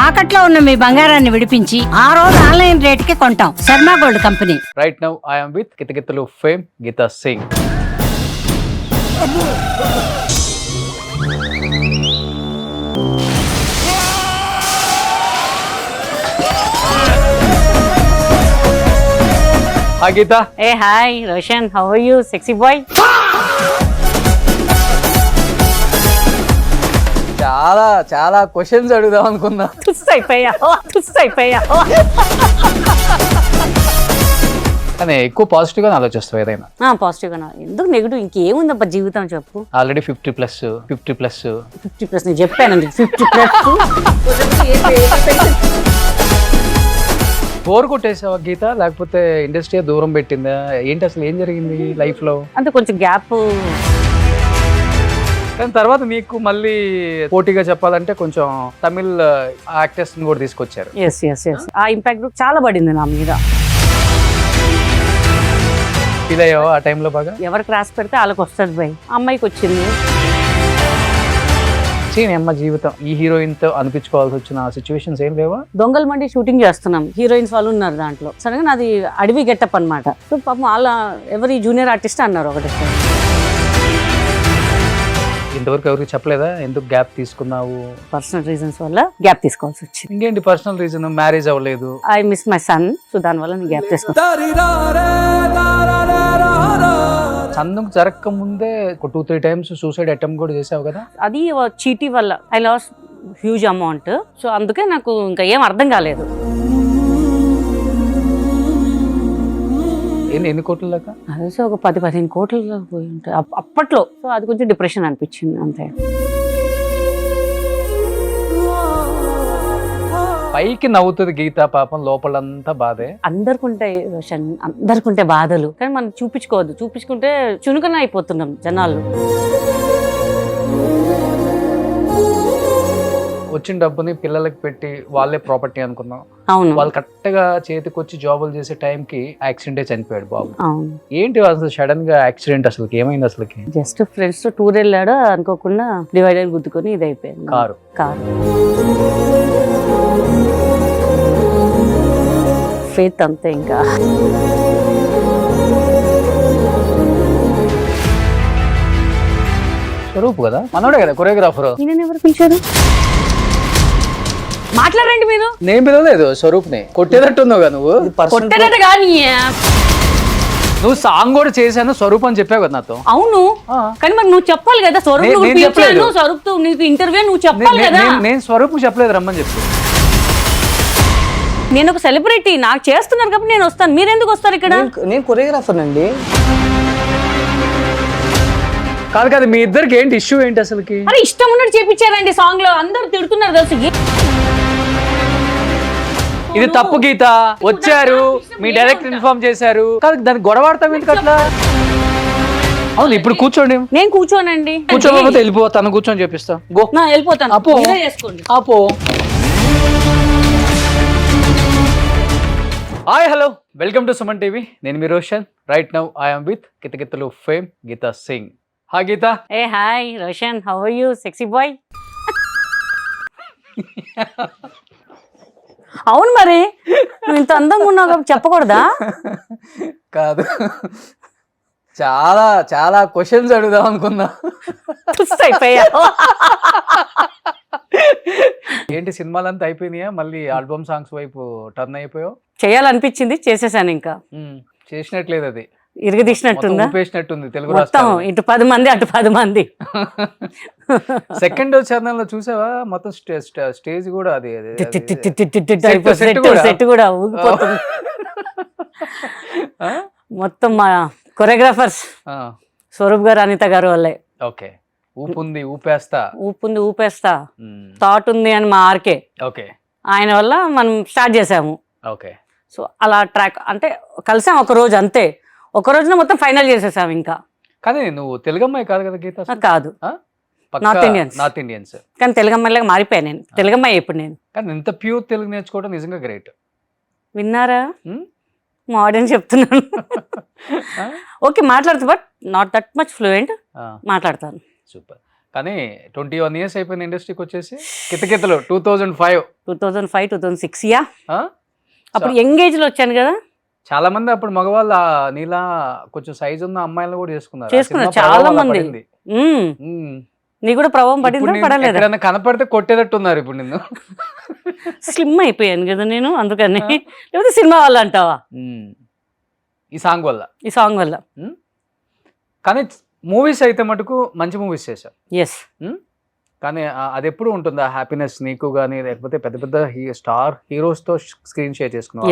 తాకట్లో ఉన్న మీ బంగారాన్ని విడిపించి ఆ రోజు ఆన్లైన్ రేటుకి కొంటాం. Sharma gold company. Right now I am with Kithakithalu fame Gita Singh. Hi Geeta. Hey hi Roshan, how are you sexy boy? చాలా చాలా క్వశ్చన్స్ అడుగుదాం అనుకున్నా. అయిపోయావు. కానీ ఎక్కువ పాజిటివ్ గా ఆలోచిస్తావు ఏదైనా. పాజిటివ్ గా, ఎందుకు నెగిటివ్? ఇంకేముందబ్బా జీవితం చెప్పు. ఆల్రెడీ 50+. 50+ నేను చెప్పానండి. 50+. బోర్ కొట్టేసావా గీత, లేకపోతే ఇండస్ట్రీ దూరం పెట్టిందా ఏంటి, అసలు ఏం జరిగింది లైఫ్ లో? అంటే కొంచెం గ్యాప్. కానీ తర్వాత నీకు మళ్ళీ పోటీగా చెప్పాలంటే కొంచెం తమిళ్ యాక్టర్స్ కూడా తీసుకొచ్చారు. ఎస్ ఎస్ ఎస్, ఆ ఇంపాక్ట్ చాలా పడింది నా మీద. ఫీల్ అయ్యావా ఆ టైంలో బాగా? ఎవరికి రాసి పెడితే వాళ్ళకి వస్తుంది భయ్. అమ్మాయికి వచ్చింది. అమ్మ జీవితం ఈ హీరోయిన్ తో అనిపించుకోవాల్సి వచ్చిన సిచ్యువేషన్స్ ఏం లేవా? దొంగల మండి షూటింగ్ చేస్తున్నాం, హీరోయిన్స్ వాళ్ళు ఉన్నారు దాంట్లో. సడన్గా నాది అడవి గెటప్ అనమాట. సో పాపం వాళ్ళ ఎవరి జూనియర్ ఆర్టిస్ట్ అన్నారు ఒకటి. ఇంతవరకు ఎవరికి చెప్పలేదా ఎందుకు గ్యాప్ తీసుకున్నావు? పర్సనల్ రీజన్స్ వల్ల గ్యాప్ తీసుకోవాల్సి వచ్చింది. ఇంకేంటి పర్సనల్ రీజన్? మ్యారేజ్ అవ్వలేదు. I miss my son, so దానివల్ల నేను గ్యాప్ తీసుకున్నాను. చందుకు జరగక ముందే ఒక 2-3 టైమ్స్ సూసైడ్ అటెంప్ట్ కూడా చేసావు కదా? అది చీటీ వల్ల I loss huge amount. So అందుకే నాకు ఇంకా ఏం అర్థం కాలేదు. ఎన్ని కోట్ల దాకా? అదే ఒక 10-15 కోట్లు పోయి ఉంటాయి అప్పట్లో. సో అది కొంచెం డిప్రెషన్ అనిపించింది అంతే. పైకి నవ్వుతుంది గీత, పాపం లోపలంతా బాధే. అందరికి ఉంటాయి రోషన్, అందరికి ఉంటాయి బాధలు. కానీ మనం చూపించుకోవద్దు. చూపించుకుంటే చునుకన అయిపోతున్నాం జనాలు. వచ్చిన డబ్బుని పిల్లలకి పెట్టి వాళ్ళే ప్రాపర్టీ అనుకున్నాం. అవును, వాళ్ళు కరెక్ట్ గా చేతికి వచ్చి జాబులు చేసే టైం కి యాక్సిడెంటే చనిపోయాడు బాబు. అవును. ఏంటి అసలు సడన్ గా యాక్సిడెంట్, అసలు ఏమైంది అసలుకి? జస్ట్ ఫ్రెండ్స్ తో టూర్ వెళ్ళాడు, అనుకోకుండా డివైడర్ గుద్దుకొని ఇది అయిపోయింది. కారు ఫేత్ అంతే. ఇంకా స్వరూప్ కదా, మనోడే కదా కొరియోగ్రాఫర్. ఈయన ఎవరు పిలిచారు? మాట్లాడండి మీరు. నేను పిలవలేదు స్వరూప్ ని. కొట్టేటట్టున్నావు నువ్వు. కొట్టేదట కానీ నువ్వు సాంగ్ కూడా చేశాను స్వరూప్ అని చెప్పావు కదా నాతో. అవును, కానీ మరి నువ్వు చెప్పాలి కదా. స్వరూప్ స్వరూప్ నీకు ఇంటర్వ్యూ నువ్వు చెప్పాలి కదా. నేను స్వరూప్ చెప్పలేదు రమ్మని చెప్పి. నేను ఒక సెలబ్రిటీ, నాకు చేస్తున్నారు కాబట్టి నేను వస్తాను. మీరు ఎందుకు వస్తారు ఇక్కడ? నేను కొరియోగ్రాఫర్ అండి. కాదు కాదు, మీ ఇద్దరికి ఏంటి ఇష్యూ ఏంటి అసలుకి? అరే ఇష్టం ఉన్నట్టు చేపించారండి సాంగ్ లో, అందరూ తిడుతున్నారు తెలుసు. ఇది తప్పు గీత. వచ్చారు, మీ డైరెక్టర్ ఇన్ఫార్మ్ చేశారు. కాదు దానికి గొడవాడతాం ఎందుకు అట్లా? అవును, ఇప్పుడు కూర్చోండి. నేను కూర్చోనండి. కూర్చోకపోతే వెళ్ళిపోతాను. కూర్చొని చెప్పిస్తా. గో. వెళ్ళిపోతాను. అపో చేసుకోండి. అపో. Hi hello, welcome to Suman TV. నేను మీ Roshan. Right now I am with Kithakithalu fame Gita Singh. Hi Geetha. ఏ hi Roshan, how are you sexy boy? అవును, మరి నువ్వు ఇంత అందంగా ఉన్నావు కాబట్టి చెప్పకూడదా? కాదు, చాలా చాలా క్వశ్చన్స్ అడుగుదాం అనుకున్నా. అయిపోయావు. ఏంటి సినిమాలంతా అయిపోయినాయా? మళ్ళీ ఆల్బమ్ సాంగ్స్ వైపు టర్న్ అయిపోయావు? చేయాలనిపించింది, చేసేసాను. ఇంకా చేసినట్లేదు, అది ఇరగదీసినట్టుందా? ఊపేసినట్టుంది తెలుగు మొత్తం. ఇటు 10 మంది అటు 10 మంది. సెకండ్ ఛానల్ లో చూసావా? మొత్తం స్టేజ్ కూడా అది సెట్ కూడా ఊగిపోతుంది. మొత్తం మా కొరియోగ్రాఫర్స్ స్వరూప్ గారు, అనిత గారు వాళ్ళే. ఓకే, ఊపుంది ఊపేస్తా థాట్ ఉంది అని మా ఆర్కే. ఓకే, ఆయన వల్ల మనం స్టార్ట్ చేసాము. ఓకే. సో అలా ట్రాక్ అంటే కలిసాం ఒక రోజు అంతే. ఒక రోజున మొత్తం ఫైనల్ చేసేసాం. ఇంకా కానీ నువ్వు తెలుగు అమ్మాయి కాదు కదా గీత? కాదు, నార్త్ ఇండియన్స్. కానీ తెలుగు అమ్మాయిలాగా మారిపోయాను నేను. తెలుగు అమ్మాయి ఇప్పుడు నేను. కానీ ఇంత ప్యూర్ తెలుగు నేర్చుకోవడం నిజంగా గ్రేట్. విన్నారా? మోడర్న్ చెప్తున్నాను. ఓకే మాట్లాడుతా, but not that much fluent మాట్లాడతాను. సూపర్. కానీ 21 years అయిపోయింది ఇండస్ట్రీకి వచ్చేసి. కితకితలు 2005. 2005, 2006 యా. అప్పుడు యంగేజ్ లో వచ్చాను కదా. చాలా మంది అప్పుడు మగవాళ్ళు నీలా కొంచెం సైజ్ ఉన్న అమ్మాయిలను కూడా చేసుకున్నారు. చేసుకున్నారు చాలా మంది. నీ కూడా ప్రభావం పడిందా పడలేదా? ఎక్కడైనా కనపడితే కొట్టేటట్టున్నారు ఇప్పుడు నిన్ను. స్లిమ్ అయిపోయాను కదా నేను, అందుకని. లేకపోతే సినిమా వల్ల అంటావా? ఈ సాంగ్ వల్ల. ఈ సాంగ్ వల్ల. కానీ మూవీస్ అయితే మటుకు మంచి మూవీస్ చేశారు. ఎస్. కానీ అది ఎప్పుడు ఉంటుందా హ్యాపీనెస్ నీకు కానీ, లేకపోతే పెద్ద పెద్ద స్టార్ హీరోస్ తో స్క్రీన్ షేర్ చేసుకున్నావు.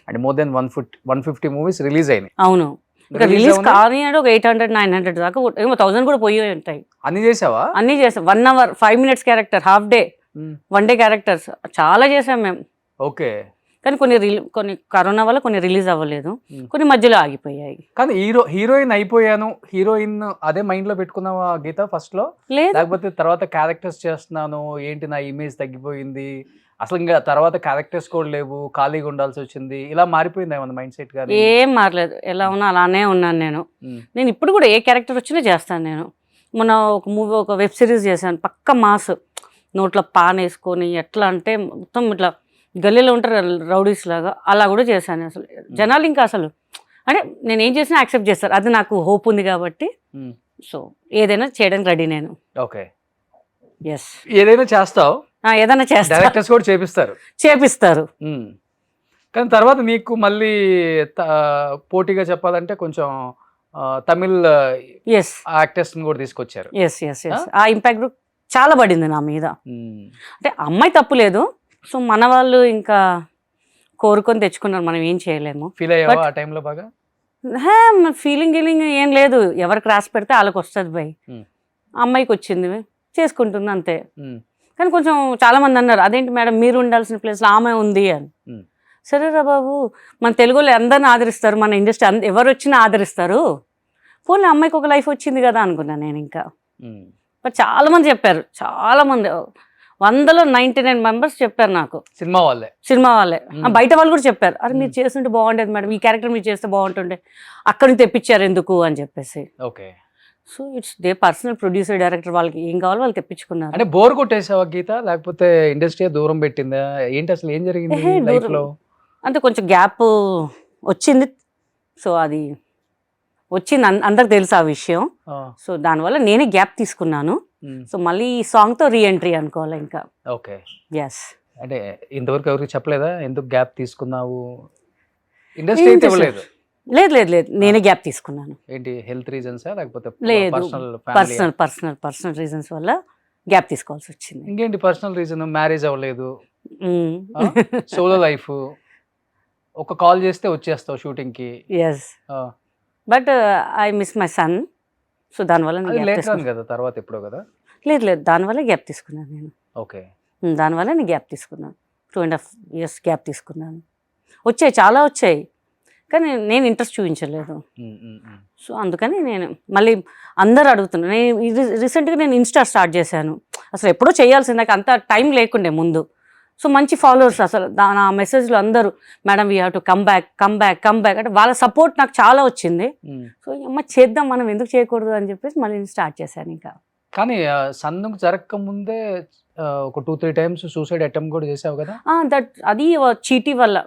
And more than 150 movies release అయినాయి. అవును, రిలీజ్ కానీ ఒక 800, 900 దాకా, 1000 కూడా పోయి ఉంటాయి. అన్ని చేసావా? అన్ని చేసాం. 1 hour 5 minutes character, half day 1 day characters చాలా చేసాం మేము. ఓకే. కానీ కొన్ని కరోనా వల్ల కొన్ని రిలీజ్ అవ్వలేదు, కొన్ని మధ్యలో ఆగిపోయాయి. కానీ హీరోయిన్ అయిపోయాను, హీరోయిన్ అదే మైండ్ లో పెట్టుకున్నావా గీత ఫస్ట్ లో? లేదు. లేకపోతే తర్వాత క్యారెక్టర్స్ చేస్తున్నాను, ఏంటి నా ఇమేజ్ తగ్గిపోయింది, అసలు ఇంకా తర్వాత క్యారెక్టర్స్ కూడా లేవు, ఖాళీగా ఉండాల్సి వచ్చింది, ఇలా మారిపోయింది ఏమన్నా మైండ్ సెట్? కానీ ఏం మారలేదు, ఎలా ఉన్నా అలానే ఉన్నాను నేను ఇప్పుడు కూడా ఏ క్యారెక్టర్ వచ్చినా చేస్తాను నేను. మొన్న ఒక వెబ్ సిరీస్ చేశాను, పక్క మాస్, నోట్లో పాన్ వేసుకొని ఎట్లా అంటే మొత్తం ఇట్లా గల్లీలో ఉంటారు రౌడీస్ లాగా, అలా కూడా చేశాను. అసలు జనాలు ఇంకా అసలు అంటే నేను ఏం చేసినా యాక్సెప్ట్ చేస్తారు, అది నాకు హోప్ ఉంది కాబట్టి. సో ఏదైనా చేయడానికి రెడీ నేను. ఓకే. ఎస్. ఏదైనా చేస్తావు? ఏదైనా చేస్తా. డైరెక్టర్స్ కూడా చేపిస్తారు. కానీ తర్వాత నీకు మళ్ళీ పోటీగా చెప్పాలంటే కొంచెం తమిళ్ యాక్టర్స్ కూడా తీసుకొచ్చారు. ఆ ఇంపాక్ట్ చాలా పడింది నా మీద. అంటే అమ్మాయి తప్పు లేదు, సో మన వాళ్ళు ఇంకా కోరుకొని తెచ్చుకున్నారు, మనం ఏం చేయలేము. ఫీల్ అయ్యావా ఆ టైంలో బాగా? ఫీలింగ్ ఏం లేదు, ఎవరికి రాసి పెడితే వాళ్ళకి వస్తుంది బై. అమ్మాయికి వచ్చింది, చేసుకుంటుంది అంతే. కానీ కొంచెం చాలా మంది అన్నారు, అదేంటి మేడం మీరు ఉండాల్సిన ప్లేస్లో ఆమె ఉంది అని. సరేరా బాబు, మన తెలుగు వాళ్ళు అందరిని ఆదరిస్తారు, మన ఇండస్ట్రీ ఎవరు వచ్చినా ఆదరిస్తారు, పోనీ అమ్మాయికి ఒక లైఫ్ వచ్చింది కదా అనుకున్నాను నేను. ఇంకా బట్ చాలా మంది చెప్పారు, చాలా మంది 100లో 99 members చెప్పారు నాకు. సినిమా వాళ్ళే బయట వాళ్ళు కూడా చెప్పారు, అరే మీరు చేస్తుంటే బాగుండేది మేడం, ఈ క్యారెక్టర్ మీరు చేస్తే బాగుంటుండే, అక్కడి నుంచి తెప్పించారు ఎందుకు అని చెప్పేసి. Okay. So it's they personal producer, director, వాళ్ళకి ఏం కావాలో వాళ్ళు తెప్పించుకున్నారు. అంటే బోర్ కొట్టేసావా గీత, లేకపోతే ఇండస్ట్రీ దూరం పెట్టిందా ఏంటి, అసలు ఏం జరిగింది లైఫ్ లో? అంటే కొంచెం గ్యాప్ వచ్చింది, సో అది వచ్చింది, అందరికి తెలుసు ఆ విషయం. సో దానివల్ల నేనే గ్యాప్ తీసుకున్నాను. సో మళ్ళీ ఈ సాంగ్ తో రీఎంట్రీ అనుకోవాలి ఇంకా. ఓకే. ఎస్. అంటే ఇంతవరకు ఎవరికి చెప్పలేదా ఎందుకు గ్యాప్ తీసుకున్నావు? ఇండస్ట్రీ అయితే ఇవ్వలేదు? లేదు, నేనే గ్యాప్ తీసుకున్నాను. ఏంటి హెల్త్ రీజన్స్ లేకపోతే? లేదు, పర్సనల్ రీజన్స్ వల్ల గ్యాప్ తీసుకోవాల్సి వచ్చింది. ఇంకేంటి పర్సనల్ రీజన్? మ్యారేజ్ అవ్వలేదు, సోలో లైఫ్, ఒక కాల్ చేస్తే వచ్చేస్తావు షూటింగ్ కి. Yes, but I miss my son, so దానివల్ల కదా తర్వాత ఎప్పుడో కదా. లేదు, దానివల్ల గ్యాప్ తీసుకున్నాను నేను. ఓకే. దానివల్ల నేను గ్యాప్ తీసుకున్నాను, 2.5 years గ్యాప్ తీసుకున్నాను. వచ్చాయి, చాలా వచ్చాయి, కానీ నేను ఇంట్రెస్ట్ చూపించలేదు. సో అందుకని నేను మళ్ళీ అందరు అడుగుతున్నాను. నేను రీసెంట్గా నేను ఇన్స్టా స్టార్ట్ చేశాను, అసలు ఎప్పుడో చేయాల్సింది, నాకు అంత టైం లేకుండే ముందు. సో మంచి ఫాలోవర్స్, అసలు నా మెసేజ్లో అందరూ madam we have to come back అంటే వాళ్ళ సపోర్ట్ నాకు చాలా వచ్చింది. సో అమ్మ చేద్దాం, మనం ఎందుకు చేయకూడదు అని చెప్పేసి మళ్ళీ నేను స్టార్ట్ చేశాను ఇంకా. కానీ సన్నుకు జరగక ముందే ఒక 2-3 times సూసైడ్ అటెంప్ట్ కూడా చేసావు కదా? అది చీటీ వల్ల,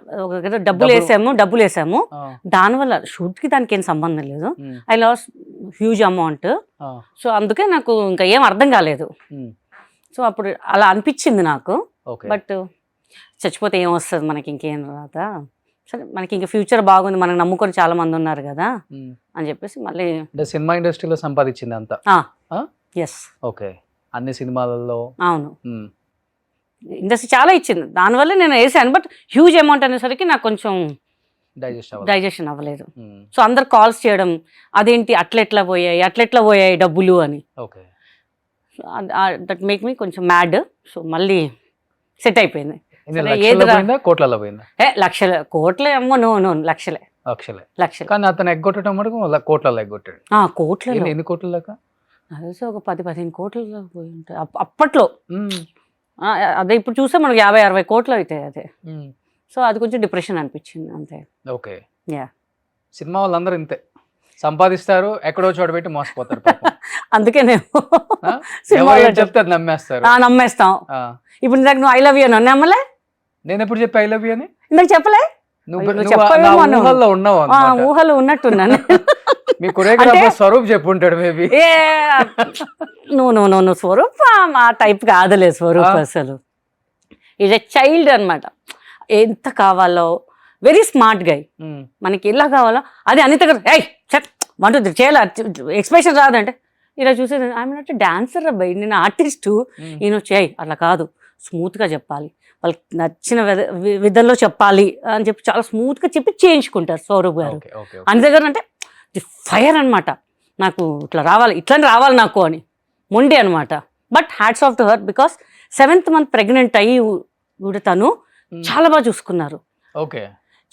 డబ్బులు వేసాము, దానివల్ల షూట్కి దానికి ఏం సంబంధం లేదు. I loss huge amount, so అందుకే నాకు ఇంకా ఏం అర్థం కాలేదు. సో అప్పుడు అలా అనిపించింది నాకు. బట్ చచ్చిపోతే ఏం వస్తుంది మనకి, ఇంకేం రాదా, సరే మనకి ఇంకా ఫ్యూచర్ బాగుంది, మనకు నమ్ముకొని చాలా మంది ఉన్నారు కదా అని చెప్పేసి మళ్ళీ సినిమా ఇండస్ట్రీలో సంపాదించింది అంతా. ఎస్. ఓకే. అన్ని సినిమాలలో. అవును, ఇండస్ట్రీ చాలా ఇచ్చింది, దానివల్ల నేను వేసాను. బట్ హ్యూజ్ అమౌంట్ అనేసరికి నాకు కొంచెం డైజెషన్ అవ్వలేదు. సో అందరు కాల్స్ చేయడం, అదేంటి అట్లెట్లా పోయాయి డబ్బులు అని. ఓకే. దట్ మేక్ మీ కొంచెం మ్యాడ్. సో మళ్ళీ సెట్ అయిపోయింది. లక్షల కోట్ల ఏమో, నో లక్షలే. కానీ అతను ఎగ్గొట్టడం కోట్లలో ఎగ్గొట్టాడు. కోట్ల ఎన్ని కోట్ల దాకా? ఒక 10-15 కోట్లలో పోయి ఉంటాయి అప్పట్లో. అదే ఇప్పుడు చూస్తే మనకు 50-60 కోట్లు అవుతాయి అదే. సో అది కొంచెం డిప్రెషన్ అనిపించింది అంతే. ఓకే. సినిమా వాళ్ళందరూ ఇంతే సంపాదిస్తారు, ఎక్కడో చోట పెట్టి మోసపోతారు. అందుకే నేను ఆ? సినిమాలో ఎవరు ఏం చెప్తే అది నమ్మేస్తారు. నమ్మేస్తాం. ఆ. ఇప్పుడు ఇందాక నువ్వు ఐ లవ్ యూ అని నమ్మలే, నేను ఎప్పుడు చెప్పి ఐ లవ్ యూ అని? ఇందాక చెప్పలే. నువ్వు నువ్వు నా చెప్పవేమో అన్నావు. ఊహల్లో ఉన్నావు అన్నమాట. ఊహలో ఉన్నట్టున్నాను. మీ కొరియోగ్రాఫర్ స్వరూప్ చెప్పుంటాడు మేబీ. ఏ నువ్వు స్వరూప్ ఆ టైప్ కాదులే స్వరూప్. అసలు ఈజ్ ఎ చైల్డ్ అనమాట. ఎంత కావాలో వెరీ స్మార్ట్ గై. మనకి ఎలా కావాలో అది అనిత గారు ఏయ్ చెప్ వంట చేయాలి, ఎక్స్ప్రెషన్ రాదంటే ఇలా చూసేది ఐఎమ్ నాట్ డాన్సర్ అబ్బాయి, నేను ఆర్టిస్టు, ఈయన చేయి అట్లా కాదు, స్మూత్గా చెప్పాలి, వాళ్ళకి నచ్చిన విధంలో చెప్పాలి అని చెప్పి చాలా స్మూత్గా చెప్పి చేయించుకుంటారు స్వరూప్ గారు. అనిత గారు అంటే ఫైర్ అనమాట. నాకు ఇట్లా రావాలి, ఇట్లా రావాలి నాకు అని మొండి అనమాట. But hats off to her because 7th month pregnant అయ్యి కూడా తను చాలా బాగా చూసుకున్నారు. ఓకే.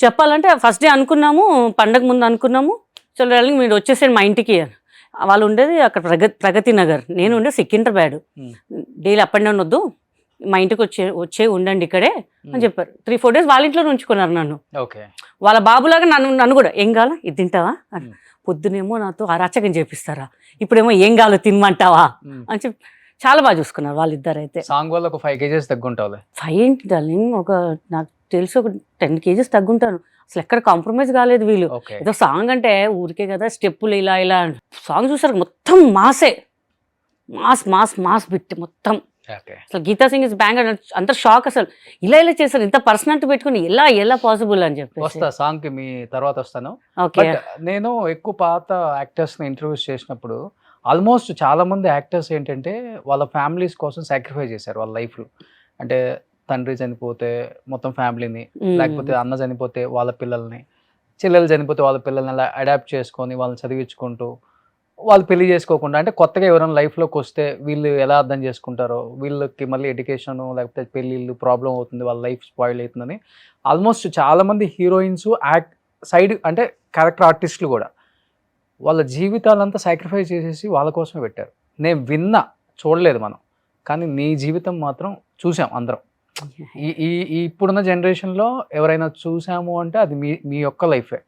చెప్పాలంటే ఫస్ట్ డే అనుకున్నాము, పండగ ముందు అనుకున్నాము, చలో మీరు వచ్చేసేయండి మా ఇంటికి అని. వాళ్ళు ఉండేది అక్కడ ప్రగతి నగర్, నేను ఉండేది Secunderabad. Daily up and down వద్దు, మా ఇంటికి వచ్చే ఉండండి ఇక్కడే అని చెప్పారు. 3-4 days వాళ్ళ ఇంట్లో ఉంచుకున్నారు నన్ను. వాళ్ళ బాబులాగా నన్ను కూడా ఏం కావాలా ఇది తింటావా అని. పొద్దునేమో నాతో అరాచకం చేపిస్తారా, ఇప్పుడేమో ఏం కావాలో తినమంటావా అని చెప్పి చాలా బాగా చూసుకున్నారు వాళ్ళిద్దరు. అయితే సాంగ్ వల్ల ఒక 5 kgs తగ్గుంటావు. 5 ఏంటి డార్లింగ్, ఒక నాకు తెలిసి ఒక 10 kgs తగ్గుంటాను. అసలు ఎక్కడ కాంప్రమైజ్ కాలేదు వీళ్ళు. ఏదో సాంగ్ అంటే ఊరికే కదా స్టెప్పులు ఇలా ఇలా. సాంగ్ చూసారు మొత్తం మాసే, మాస్ మాస్ మాస్ బిట్ మొత్తం. అసలు గీతా సింగ్ ఇస్ బ్యాంగ్ అంత షాక్. అసలు ఇలా ఇలా చేశారు, ఇంత పర్సనాలిటీ పెట్టుకుని ఎలా పాసిబుల్ అని చెప్పి. వస్తా సాంగ్ కి మీ తర్వాత వస్తాను. ఓకే. నేను ఎక్కువ పాత యాక్టర్స్ ని ఇంటర్వ్యూస్ చేసినప్పుడు ఆల్మోస్ట్ చాలా మంది యాక్టర్స్ ఏంటంటే వాళ్ళ ఫ్యామిలీస్ కోసం సాక్రిఫైస్ చేశారు వాళ్ళ లైఫ్ లో. అంటే తండ్రి చనిపోతే మొత్తం ఫ్యామిలీని, లేకపోతే అన్న చనిపోతే వాళ్ళ పిల్లల్ని, చెల్లెలు చనిపోతే వాళ్ళ పిల్లల్ని అలా అడాప్ట్ చేసుకొని వాళ్ళని చదివించుకుంటూ వాళ్ళు పెళ్లి చేసుకోకుండా, అంటే కొత్తగా ఎవరైనా లైఫ్లోకి వస్తే వీళ్ళు ఎలా అర్థం చేసుకుంటారో, వీళ్ళకి మళ్ళీ ఎడ్యుకేషన్ లేకపోతే పెళ్ళిళ్ళు ప్రాబ్లం అవుతుంది, వాళ్ళ లైఫ్ స్పాయిల్ అవుతుందని ఆల్మోస్ట్ చాలామంది హీరోయిన్స్ సైడ్ అంటే క్యారెక్టర్ ఆర్టిస్టులు కూడా వాళ్ళ జీవితాలంతా సాక్రిఫైస్ చేసేసి వాళ్ళ కోసమే పెట్టారు. నేను విన్నా, చూడలేదు మనం, కానీ నీ జీవితం మాత్రం చూసాం అందరం. ఈ ఇప్పుడున్న జనరేషన్లో ఎవరైనా చూసాము అంటే అది మీ యొక్క లైఫే.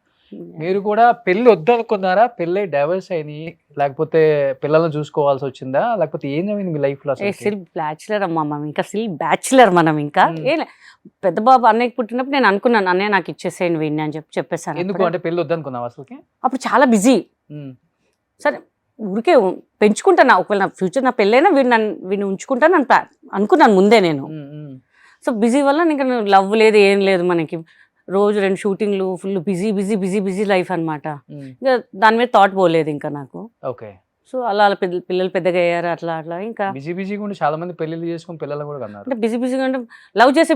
మీరు కూడా పెళ్ళి వద్దనుకున్నారా, పెళ్ళి డైవర్స్ అయినాయి, లేకపోతే పిల్లల్ని చూసుకోవాల్సి వచ్చిందా, లేకపోతే ఏం జరిగింది మీ లైఫ్ లో? స్టిల్ బ్యాచులర్ అమ్మా, ఇంకా స్టిల్ బ్యాచులర్ మనం. ఇంకా ఏం పెద్ద బాబు అన్నయ్యకి పుట్టినప్పుడు నేను అనుకున్నాను అన్నయ్య నాకు ఇచ్చేసేయండి వీడిని అని చెప్పేసాను. ఎందుకు అంటే పెళ్ళి వద్దనుకున్నావు అసలుకి? అప్పుడు చాలా బిజీ. సరే ఊరికే పెంచుకుంటాను, ఒకవేళ నా ఫ్యూచర్ నా పెళ్ళైనా వీడిని ఉంచుకుంటాను అనుకున్నాను ముందే నేను. సో బిజీ వల్ల ఇంకా లవ్ లేదు ఏం లేదు మనకి. రోజు 2 షూటింగ్లు, full busy busy busy busy life అనమాట. ఇంకా దాని మీద థాట్ పోలేదు ఇంకా నాకు. ఓకే. సో అలా పిల్లలు పెద్దగా అయ్యారు, అట్లా ఇంకా బిజీ బిజీగా ఉండి చాలా మంది పెళ్ళిళ్ళు చేసుకుని పిల్లలు కూడా కన్నారు. అంటే బిజీగా అంటే లవ్ చేసే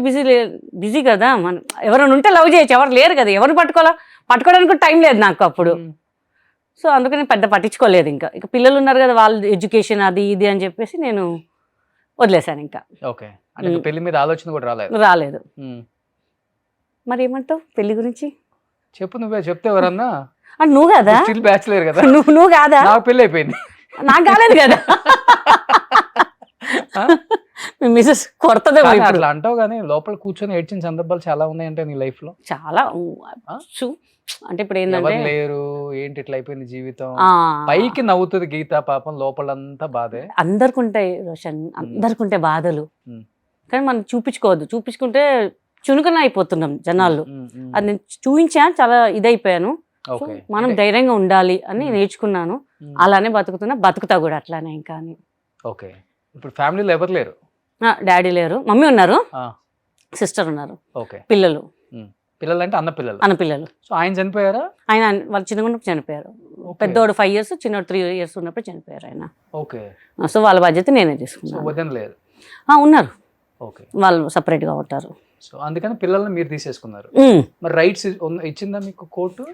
బిజీ కదా మనం. ఎవరైనా ఉంటే లవ్ చేయొచ్చు, ఎవరు లేరు కదా, ఎవరు పట్టుకోవడానికి టైం లేదు నాకు అప్పుడు. సో అందుకని పెద్ద పట్టించుకోలేదు. ఇంకా పిల్లలు ఉన్నారు కదా, వాళ్ళ ఎడ్యుకేషన్ అది ఇది అని చెప్పేసి నేను వదిలేశాను ఇంకా. ఓకే. అంటే పెళ్లి మీద ఆలోచన కూడా రాలేదు. మరి ఏమంటావు పెళ్లి గురించి? చెప్పు, నువ్వే చెప్తే ఎవరన్నా. నువ్వు కదా, స్టిల్ బ్యాచులర్ కదా. నువ్వు కాదా? నాకు పెళ్లి అయిపోయింది. నాకు కాలేదు కదా. మిసెస్ కొడతదే అట్లా అంటావు, కానీ లోపల కూర్చొని ఏడ్చిన సందర్భాలు చాలా ఉన్నాయంటే నీ లైఫ్ లో. చాలా అంటే ఇప్పుడు ఏంటంటే లేరు, ఏంటి ఇట్లా అయిపోయింది జీవితం. పైకి నవ్వుతుంది గీత, పాపం లోపలంతా బాధే. అందరికి ఉంటాయి రోషన్, అందరికి ఉంటాయి బాధలు, కానీ మనం చూపించుకోవద్దు. చూపించుకుంటే చునుకన అయిపోతున్నాం జనాలు. అది నేను చూపించా, చాలా ఇదైపోయాను. మనం ధైర్యంగా ఉండాలి అని నేర్చుకున్నాను. అలానే బతుకుతా కూడా అట్లానే ఇంకా అని. ఓకే. ఇప్పుడు ఫ్యామిలీలో ఎవరు లేరు? డాడీ లేరు, మమ్మీ ఉన్నారు, సిస్టర్ ఉన్నారు, పిల్లలు. పిల్లలు అంటే అన్న పిల్లలు. సో ఆయన చనిపోయారా? ఆయన వాళ్ళు చిన్నగా ఉన్నప్పుడు చనిపోయారు. పెద్దోడు 5 years, చిన్నోడు 3 years ఉన్నప్పుడు చనిపోయారు ఆయన. ఓకే. సో వాళ్ళ బాధ్యత నేనే తీసుకున్నాను. లేదు ఉన్నారు, వాళ్ళు సపరేట్ గా ఉంటారు. సో అందుకని పిల్లల్ని మీరు తీసేసుకున్నారు. మరి రైట్స్ ఇచ్చిందా మీకు కోర్టు?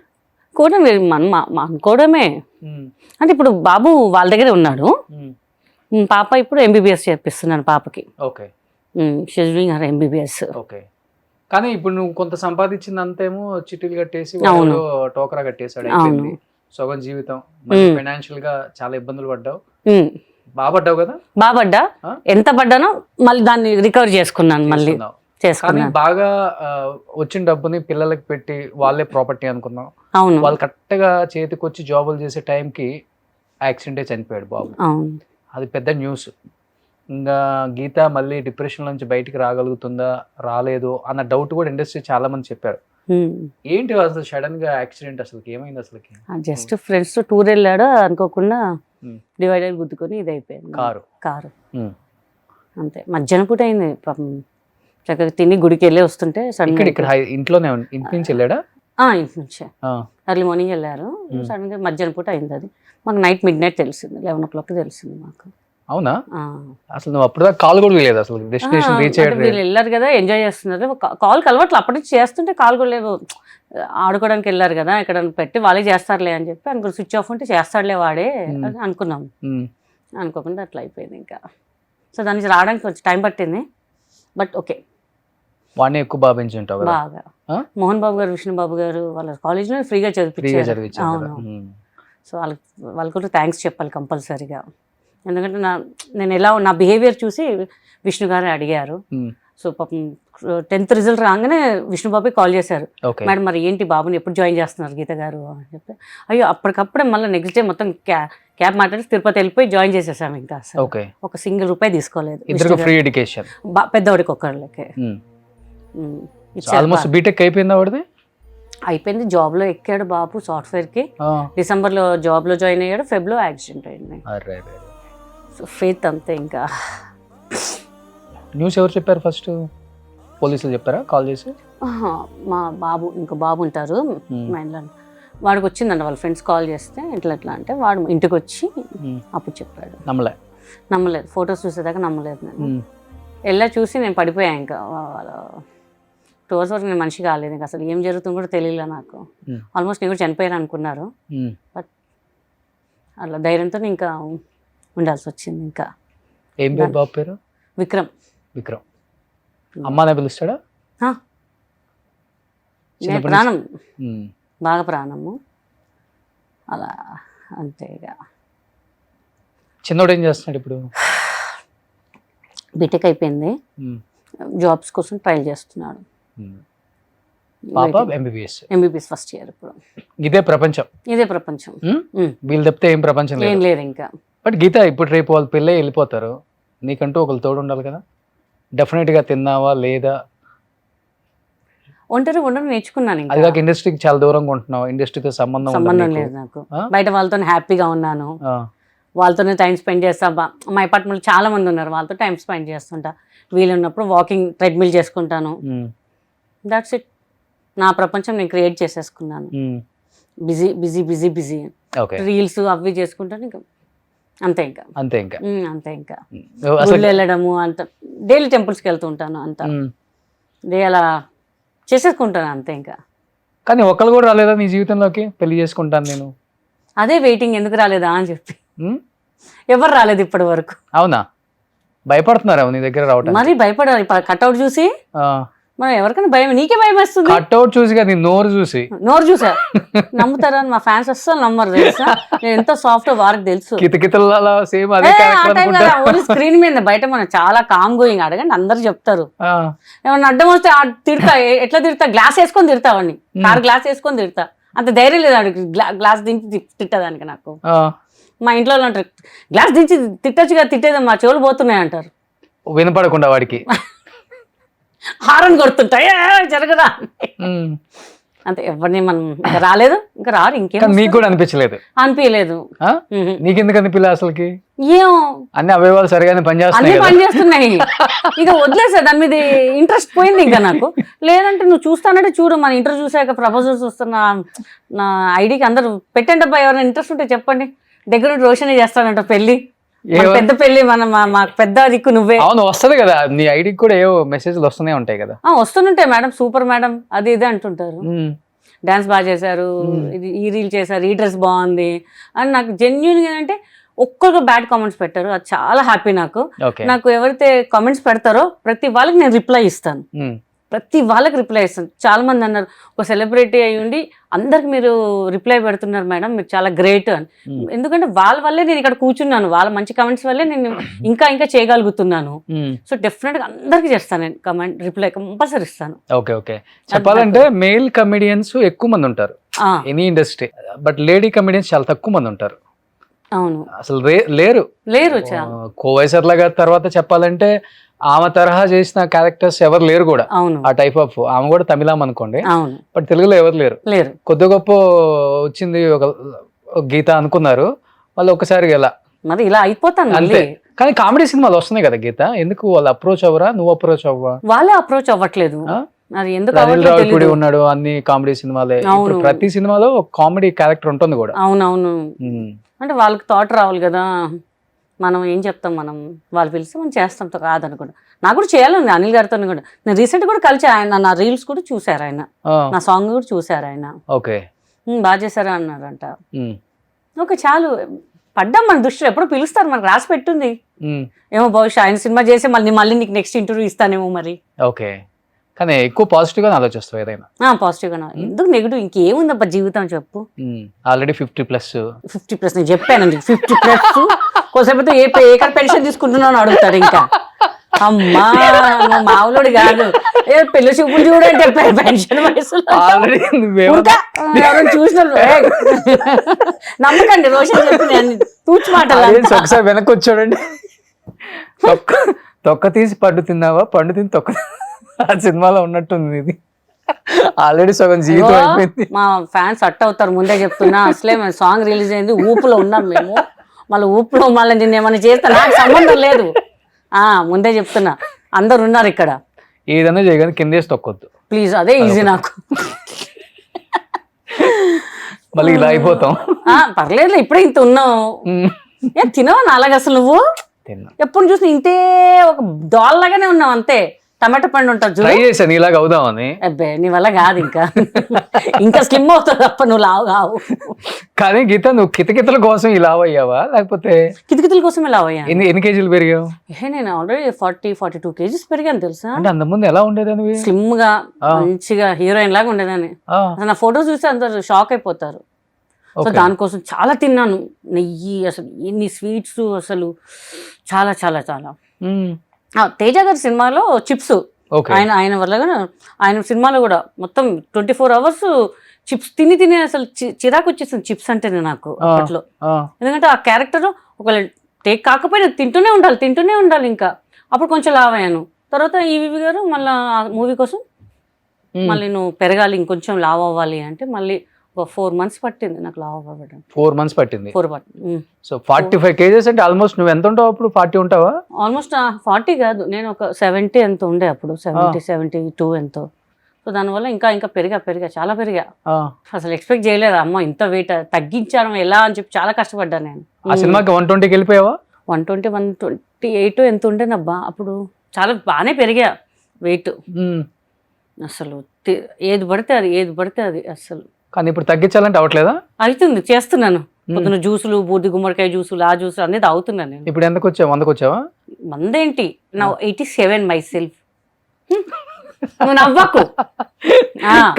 మనం అనుకోవడమే. అంటే ఇప్పుడు బాబు వాళ్ళ దగ్గరే ఉన్నాడు, పాప ఇప్పుడు MBBS చేపిస్తున్నాను పాపకి. Okay. She's doing her MBBS. Okay. కానీ ఇప్పుడు నువ్వు కొంత సంపాదించిందంతేమో చిట్టీలు కట్టేసి టోకరా కట్టేసాడు, అయిపోయింది సగం జీవితం. ఫైనాన్షియల్ గా చాలా ఇబ్బందులు పడ్డావు. బాగుపడ్డావు కదా? బాగుపడ్డా. ఎంత పడ్డానో మళ్ళీ దాన్ని రికవర్ చేసుకున్నాను, మళ్ళీ కానీ బాగా వచ్చిన డబ్బుని పిల్లలకి పెట్టి వాళ్ళే ప్రాపర్టీ అనుకున్నాం. అవును. వాళ్ళు కరెక్ట్ గా చేతికి వచ్చి జాబులు చేసే టైంకి యాక్సిడెంటే చనిపోయాడు బాబు. అవును. అది పెద్ద న్యూస్. ఇంకా గీత మళ్ళీ డిప్రెషన్ నుంచి బయటికి రాగలుగుతుందా రాలేదు అన్న డౌట్ కూడా ఇండస్ట్రీ చాలా మంది చెప్పారు. ఏంటి అసలు సడన్ గా యాక్సిడెంట్, అసలు ఏమైంది అసలుకి? జస్ట్ ఫ్రెండ్స్ తో టూర్ వెళ్ళాడు, అనుకోకుండా Hmm. డివైడర్ గుద్దుకొని ఇది అయిపోయింది కారు. Hmm. అంతే, మధ్యాహ్నం పూట అయింది పాపం. చక్కగా తిని గుడికి వెళ్ళి వస్తుంటే సడన్ ఇక్కడ ఇంట్లోనే ఇంటి నుంచి వెళ్ళాడా? ఇంటి నుంచే ఎర్లీ మార్నింగ్ వెళ్ళారు. సడన్ గా మధ్యాహ్నం పూట అయింది. అది మాకు నైట్ మిడ్ నైట్ తెలిసింది, 11 o'clock తెలిసింది మాకు. అవునా? అసలు నువ్వు అప్పుడు కాల్ కూడా లేదు అసలు డెస్టినేషన్ రీచ్ అయ్యాడు? వీళ్ళు వెళ్ళారు కదా, ఎంజాయ్ చేస్తున్నారు, కాల్ కలవట్లు అప్పటి నుంచి చేస్తుంటే కాల్ కూడా లేవు. ఆడుకోవడానికి వెళ్ళారు కదా, ఇక్కడ పెట్టి వాళ్ళే చేస్తారులే అని చెప్పి అనుకుని స్విచ్ ఆఫ్ ఉంటే చేస్తాడులే వాడే అని అనుకున్నాం. అనుకోకుండా అట్లా అయిపోయింది ఇంకా. సో దాని నుంచి రావడానికి కొంచెం టైం పట్టింది, బట్ ఓకే. వాడిని ఎక్కువ బాగా పెంచి ఉంటావు కదా? బాగా. మోహన్ బాబు గారు, విష్ణు బాబు గారు వాళ్ళ కాలేజ్లో ఫ్రీగా చదివించారు. అవును. సో వాళ్ళకి కూడా థ్యాంక్స్ చెప్పాలి కంపల్సరీగా. ఎందుకంటే నేను ఎలా నా బిహేవియర్ చూసి విష్ణు గారు అడిగారు. సో పాపం 10th రిజల్ట్ రాగానే విష్ణు బాబు కాల్ చేశారు, మేడం మరి ఏంటి బాబుని ఎప్పుడు జాయిన్ చేస్తున్నారు గీత గారు అని చెప్తే, అయ్యో అప్పటికప్పుడే మళ్ళీ నెక్స్ట్ డే మొత్తం క్యాబ్ మాట్లాడి తిరుపతి వెళ్ళిపోయి జాయిన్ చేసేసాము. ఇంకా ఒక సింగిల్ రూపాయి తీసుకోలేదు. ఫ్రీ ఎడ్యుకేషన్ పెద్దవాడికి ఒక్కళ్ళకే. ఆల్మోస్ట్ బీటెక్ అయిపోయిందా వాడిది? అయిపోయింది, జాబ్ లో ఎక్కాడు బాబు సాఫ్ట్వేర్ కి. డిసెంబర్ లో జాబ్ లో జాయిన్ అయ్యాడు, ఫెబ్ లో యాక్సిడెంట్ అయింది. సో ఫేత్ అంతే. ఇంకా న్యూస్ ఎవరు చెప్పారు ఫస్ట్? పోలీసులు చెప్పారా కాల్ చేసి? మా బాబు, ఇంకో బాబు ఉంటారు మా ఇంట్లో, వాడికి వచ్చిందండి వాళ్ళ ఫ్రెండ్స్ కాల్ చేస్తే ఎట్లా అంటే వాడు ఇంటికి వచ్చి అప్పుడు చెప్పాడు. నమ్మలేదు, ఫొటోస్ చూసేదాకా నమ్మలేదు. నేను వెళ్ళా చూసి నేను పడిపోయా. ఇంకా 2 hours వరకు నేను మనిషి కాలేదు. ఇంకా అసలు ఏం జరుగుతుందో కూడా తెలియలే నాకు. ఆల్మోస్ట్ నేను కూడా చనిపోయాను అనుకున్నారు, బట్ అట్లా ధైర్యంతో ఇంకా ఉండాల్సి వచ్చింది. ఇంకా ఏం పేరు బాబు పేరు? విక్రమ్. అమ్మానే పిలుస్తాడా? ప్రాణం, బాగా ప్రాణము అలా అంతే. ఇక చిన్నోడు ఏం చేస్తున్నాడు ఇప్పుడు? బీటెక్ అయిపోయింది, జాబ్స్ కోసం ట్రై చేస్తున్నాడు. పాప ఎంబీబీఎస్ ఫస్ట్ ఇయర్. ఇప్పుడు ఇదే ప్రపంచం. వీళ్ళు తప్పితే ఏం ప్రపంచం ఏం లేదు ఇంకా. బట్ గీత ఇప్పుడు రేపు వాళ్ళ పిల్లే వెళ్ళిపోతారు, నీకంటూ ఒకరు తోడు ఉండాలి కదా. డెఫినెట్ గా తిన్నావా లేదా? ఒంటరి ఉండడం నేర్చుకున్నాను. అది కాక ఇండస్ట్రీకి చాలా దూరంగా ఉంటున్నావు, ఇండస్ట్రీతో సంబంధం లేదు నాకు. బయట వాళ్ళతో హ్యాపీగా ఉన్నాను, వాళ్ళతోనే టైం స్పెండ్ చేస్తా. మా అపార్ట్మెంట్ చాలా మంది ఉన్నారు, వాళ్ళతో టైం స్పెండ్ చేస్తుంటా. వీలున్నప్పుడు వాకింగ్ ట్రెడ్మిల్ చేసుకుంటాను. That's it. నా ప్రపంచం నేను క్రియేట్ చేసేసుకున్నాను. Busy busy busy busy reels అవి చేసుకుంటాను. ఇంకా అంతే ఇంకా గుళ్ళు వెళ్ళడము అంత, డైలీ టెంపుల్స్కి వెళ్తూ ఉంటాను అంత, డే అలా చేసేసుకుంటాను అంతే ఇంకా. కానీ ఒకళ్ళు కూడా రాలేదా నీ జీవితంలోకి పెళ్లి చేసుకుంటాను నేను? అదే వెయిటింగ్, ఎందుకు రాలేదా అని చెప్పి. ఎవరు రాలేదు ఇప్పటి వరకు. అవునా? భయపడుతున్నారా నీ దగ్గర రావడం? మరి భయపడాలి, కట్అవుట్ చూసి. మనం ఎవరికైనా భయం, నీకే భయం వేస్తుంది. కట్అవుట్ చూసి కదా, నోరు చూసా. నమ్ముతారా? మా ఫ్యాన్స్ అస్సలు నమ్మరు తెలుసా. నేను ఎంత సాఫ్ట్ వారికి తెలుసు. స్క్రీన్ మీద బయట మనం చాలా కామ్ గోయింగ్. అడగండి, అందరు చెప్తారు. ఏమన్నా అడ్డం వస్తే తిడతా, ఎట్లా తిడతా, గ్లాస్ వేసుకొని తిడతా వాడిని, కార్ గ్లాస్ వేసుకొని తిడతా. అంత ధైర్యం లేదు వాడికి గ్లాస్ దించి తిట్టదానికి. నాకు మా ఇంట్లో అంటారు, గ్లాస్ దించి తిట్టచ్చుగా, తిట్టేది మా చెవులు పోతున్నాయి అంటారు. వినపడకుండా వాడికి హారన్ కొడుతుంటాయి, జరగదా అంతే. ఎవరిని మనం ఇంకా రాలేదు, ఇంకా రారు. ఇంకేం నీకు కూడా అనిపించలేదు? అనిపించలేదు. నీకెందుకు అనిపించలే అసలుకి? ఏమో అన్ని అవయవాలు సరిగానే పనిచేస్తున్నాయి. ఇక వదిలేసా, దాని మీద ఇంట్రెస్ట్ పోయింది ఇంకా నాకు. లేదంటే నువ్వు చూస్తానంటే చూడు, మన ఇంటర్వ్యూ చూసాక ప్రపోజల్స్ వస్తున్నా నా ఐడికి అందరూ పెట్టండి అబ్బా, ఎవరైనా ఇంట్రెస్ట్ ఉంటే చెప్పండి, దగ్గర రోషన్ చేస్తానంట పెళ్లి, పెద్ద పెళ్లి, మా పెద్ద దిక్కు నువ్వే. అవును, వస్తుంది కదా నీ ఐడికి కూడా ఏవో మెసేజ్లు వస్తూనే ఉంటాయి కదా. వస్తుంటాయి మేడం, సూపర్ మేడం అది ఇది అంటుంటారు. డాన్స్ బాగా చేశారు, ఈ రీల్ చేశారు, ఈ డ్రెస్ బాగుంది అని. నాకు జెన్యున్ గా అంటే ఒక్కరికి బ్యాడ్ కామెంట్స్ పెట్టారు, అది చాలా హ్యాపీ నాకు. నాకు ఎవరైతే కామెంట్స్ పెడతారో ప్రతి వాళ్ళకి నేను రిప్లై ఇస్తాను. చాలా మంది అన్నారు, ఒక సెలబ్రిటీ అయి ఉండి అందరికి మీరు రిప్లై పెడుతున్నారు మేడం, మీరు చాలా గ్రేట్ అని. ఎందుకంటే వాళ్ళ వల్లే నేను ఇక్కడ కూర్చున్నాను, వాళ్ళ మంచి కమెంట్స్ వల్లే నేను ఇంకా చేయగలుగుతున్నాను. సో డెఫినెట్ గా అందరికి చేస్తాను నేను కమెంట్, రిప్లై కంపల్సరీ ఇస్తాను. చెప్పాలంటే మేల్ కమెడియన్స్ ఎక్కువ మంది ఉంటారు any industry, but lady comedians చాలా తక్కువ మంది ఉంటారు. అవును అసలు లేరు. లేరు కోవైసర్ల గారి తర్వాత చెప్పాలంటే ఆమె తరహా చేసిన క్యారెక్టర్స్ ఎవరు లేరు కూడా. అవును ఆ టైప్ ఆఫ్ ఆమె కూడా తమిళం అనుకోండి, అవును బట్ తెలుగులో ఎవరు లేరు. లేరు కొద్ది గొప్ప వచ్చింది ఒక గీత అనుకున్నారు, మళ్ళీ ఒకసారి ఎలా మరి ఇలా అయిపోతాను అంతే. మళ్ళీ. కానీ కామెడీ సినిమాలు వస్తున్నాయి కదా గీత, ఎందుకు వాళ్ళు అప్రోచ్ అవ్వరా? నువ్వు అప్రోచ్ అవ్వవా? వాళ్ళే అప్రోచ్ అవ్వట్లేదు. ఆ? అది ఎందుకు అనిల్ అవ్వట్లేదు రావిపూడి తెలీదు. ఉన్నాడు, అన్ని కామెడీ సినిమాలే. ఇప్పుడు అవును. ప్రతి సినిమాలో ఒక కామెడీ క్యారెక్టర్ ఉంటుంది కూడా. అవునవును. ఉమ్. అంటే వాళ్ళకి థాట్ రావాలి కదా, మనం ఏం చెప్తాం, మనం వాళ్ళు పిలిస్తే మనం చేస్తాం కాదనుకుంటా. నాకు కూడా చేయాలని అనిల్ గారితో కూడా. నేను రీసెంట్ కూడా కలిసి ఆయన నా రీల్స్ కూడా చూసారు, ఆయన నా సాంగ్ కూడా చూసారు ఆయన. ఓకే, బాగా చేశారా అన్నారంట. ఉమ్. ఓకే చాలు, పడ్డాం మన దృష్టిలో. ఎప్పుడు పిలుస్తారు, మనకు రాసి పెట్టుంది. ఉమ్. ఏమో బహుశా ఆయన సినిమా చేసి మళ్ళీ నీకు నెక్స్ట్ ఇంటర్వ్యూ ఇస్తానేమో మరి. ఓకే, కానీ ఎక్కువ పాజిటివ్ గా ఆలోచిస్తావు ఏదైనా. పాజిటివ్ గా, ఎందుకు నెగిటివ్? ఇంకేముందబ్బా జీవితం చెప్పు. ఆల్రెడీ 50+. 50+ నేను చెప్పానండి, 50+. కోసేపు ఏకర్ పెన్షన్ తీసుకుంటున్నాను అడుగుతాడు ఇంకా. అమ్మా నువ్వు మామూలుడు కాదు, ఏ పెళ్లి చూపులు చూడంటే పెన్షన్ వయసులో ఎవరైనా చూసిన నమ్మకండి. రోషన్ చెప్పి తూచి మాటలు ఒకసారి వెనక్కి వచ్చాడండి, తొక్క తీసి పండు తిన్నావా, పండు తిని తొక్క, ఆ సినిమాలో ఉన్నట్టుంది ఇది. ఆల్రెడీ సగం జీవితం అయిపోయింది. మా ఫ్యాన్స్ అట్ అవుతారు, ముందే చెప్తున్నా. అసలే మేము సాంగ్ రిలీజ్ అయింది, ఊపులో ఉన్నాం మేము. మళ్ళీ ఊపులో మళ్ళీ నేను ఏమైనా చేస్తా, నాకు సంబంధం లేదు. ముందే చెప్తున్నా, అందరు ఉన్నారు ఇక్కడ. ఏదైనా చేయగానే కిందేసి తొక్కొద్దు ప్లీజ్, అదే ఈజీ నాకు. మళ్ళీ ఇలా అయిపోతాం. పర్లేదు, ఇప్పుడే ఇంత ఉన్నావు. ఏ తినవా నాలాగా అసలు నువ్వు? ఎప్పుడు చూసి ఇంతే ఒక దోల్లాగానే ఉన్నావు అంతే. టమాటో పండు ఉంటుంది, ట్రై చేశాను ఇలాగ అవుదామని. అబ్బే నీ వల్ల కాదు, ఇంకా స్లిమ్ అవుతుంది తప్ప నువ్వు లావు కావు. కానీ గీత, నువ్వు కితకితల కోసం ఇలా అయ్యావా, లేకపోతే కితకితల కోసమే లావు అయ్యా? ఎన్ని కేజీలు పెరిగావు? నేను ఆల్రెడీ 40-42 kgs పెరిగాను తెలుసా. అంటే అంతకుముందు ఎలా ఉండేదాన్ని? స్లిమ్ గా మంచిగా హీరోయిన్ లాగా ఉండేదాన్ని. అసలు నా ఫోటోస్ చూస్తే అందరు షాక్ అయిపోతారు. సో దానికోసం చాలా తిన్నాను, నెయ్యి, అసలు ఎన్ని స్వీట్స్, అసలు చాలా చాలా చాలా. తేజ గారి సినిమాలో చిప్స్, ఆయన వల్ల ఆయన సినిమాలో కూడా మొత్తం 24 hours చిప్స్ తిని అసలు చిరాకు వచ్చేసింది చిప్స్ అంటేనే నాకు అప్పట్లో. ఎందుకంటే ఆ క్యారెక్టర్ ఒకవేళ టేక్ కాకపోయినా తింటూనే ఉండాలి ఇంకా. అప్పుడు కొంచెం లావ్ అయ్యాను. తర్వాత ఈవి గారు మళ్ళీ మూవీ కోసం మళ్ళీ నువ్వు పెరగాలి, ఇంకొంచెం లావ్ అవ్వాలి అంటే మళ్ళీ 4 months పట్టింది నాకు లావ్ అవ్వడం. 4 months పట్టింది. 4 పట్టింది. సో 45 kgs అంటే ఆల్మోస్ట్ నువ్వు ఎంత ఉంటావు అప్పుడు? 40 ఉంటావా? ఆల్మోస్ట్ 40 కాదు, నేను ఒక 70 ఎంత ఉండే అప్పుడు, 72 ఎంతో. సో దానివల్ల ఇంకా పెరిగా చాలా పెరిగా. అసలు ఎక్స్పెక్ట్ చేయలేదు, అమ్మ ఇంత వెయిట్ తగ్గించాను ఎలా అని చెప్పి చాలా కష్టపడ్డా నేను. ఆ సినిమాకి 120కి వెళ్ళిపోయావా? 120, 128 ఎంత ఉండేనబ్బా అప్పుడు. చాలా బాగానే పెరిగా వెయిట్. అసలు ఏది పడితే అది అసలు. కానీ ఇప్పుడు తగ్గించాలంటే అవట్లేదా? అవుతుంది, చేస్తున్నాను. పొద్దున జ్యూసులు, బూర్ది గుమ్మడికాయ జ్యూసులు, ఆ జ్యూసులు అన్నీ తాగుతున్నాను నేను. ఇప్పుడు ఎంతకు వచ్చావు? 100కి వచ్చావా? 100 ఏంటి, నా 87 మై సెల్ఫ్. నువ్వు నవ్వకు,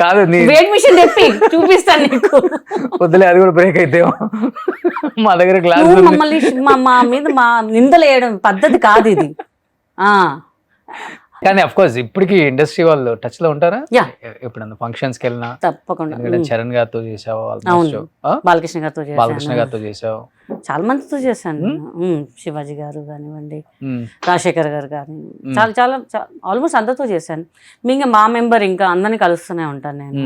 కాదు వెయిట్ మిషన్ తెప్పి చూపిస్తాను నీకు. వద్దులే, అది కూడా బ్రేక్ అయితే మా దగ్గర క్లాస్. మమ్మల్ని మా మీద మా నిందలు వేయడం పద్ధతి కాదు ఇది. కానీ అఫ్ కోర్స్ ఇప్పటికి ఇండస్ట్రీ వాళ్ళు టచ్ లో ఉంటారా? ఎప్పుడన్నా ఫంక్షన్స్ కి వెళ్ళినా? తప్పకుండా. చరణ్ గారితో చేసావు, బాలకృష్ణ గారితో చేసావు, చాలా మందితో చేశాను. శివాజీ గారు కానివ్వండి, రాజశేఖర్ గారు కానీ, చాలా చాలా ఆల్మోస్ట్ అందరితో చేశాను. ఇంకా మా మెంబర్ ఇంకా అందరినీ కలుస్తూనే ఉంటాను నేను.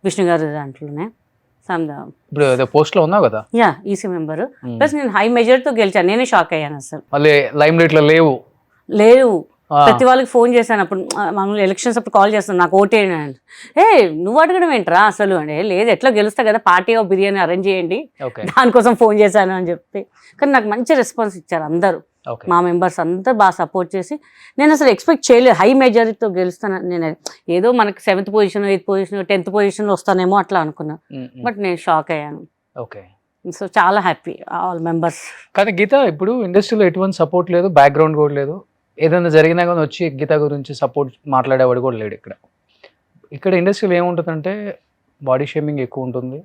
విష్ణు గారు దాంట్లోనే ఇప్పుడు పోస్ట్ లో ఉన్నావు కదా. EC member. ప్లస్ నేను హై మెజర్ తో గెలిచాను, నేనే షాక్ అయ్యాను అసలు. మళ్ళీ లైమ్ లైట్ లో లేవు. ప్రతి వాళ్ళకి ఫోన్ చేశాను అప్పుడు, మామూలు ఎలక్షన్స్ అప్పుడు కాల్ చేస్తాను, నాకు ఓటేయండి అని. నువ్వు అడగడం ఏంట్రా అసలు అంటే, లేదు ఎట్లా గెలుస్తా కదా, పార్టీ ఆఫ్ బిర్యానీ అరేంజ్ చేయండి, దానికోసం ఫోన్ చేశాను అని చెప్పి. కానీ నాకు మంచి రెస్పాన్స్ ఇచ్చారు అందరూ, మా మెంబర్స్ అంతా బాగా సపోర్ట్ చేసి. నేను అసలు ఎక్స్పెక్ట్ చేయలేదు హై మెజారిటీతో గెలుస్తాను. నేను ఏదో మనకి 7th position, 8th position, 10th పొజిషన్లో వస్తానేమో అట్లా అనుకున్నా. బట్ నేను షాక్ అయ్యాను. సో చాలా హ్యాపీ ఆల్ మెంబర్స్. కానీ గీత, ఇప్పుడు ఇండస్ట్రీలో ఎటువంటి సపోర్ట్ లేదు, బ్యాక్గ్రౌండ్ కూడా లేదు. ఏదైనా జరిగినా కానీ వచ్చి గీత గురించి సపోర్ట్ మాట్లాడేవాడు కూడా లేడు ఇక్కడ ఇండస్ట్రీలో ఏముంటుందంటే బాడీ షేమింగ్ ఎక్కువ ఉంటుంది.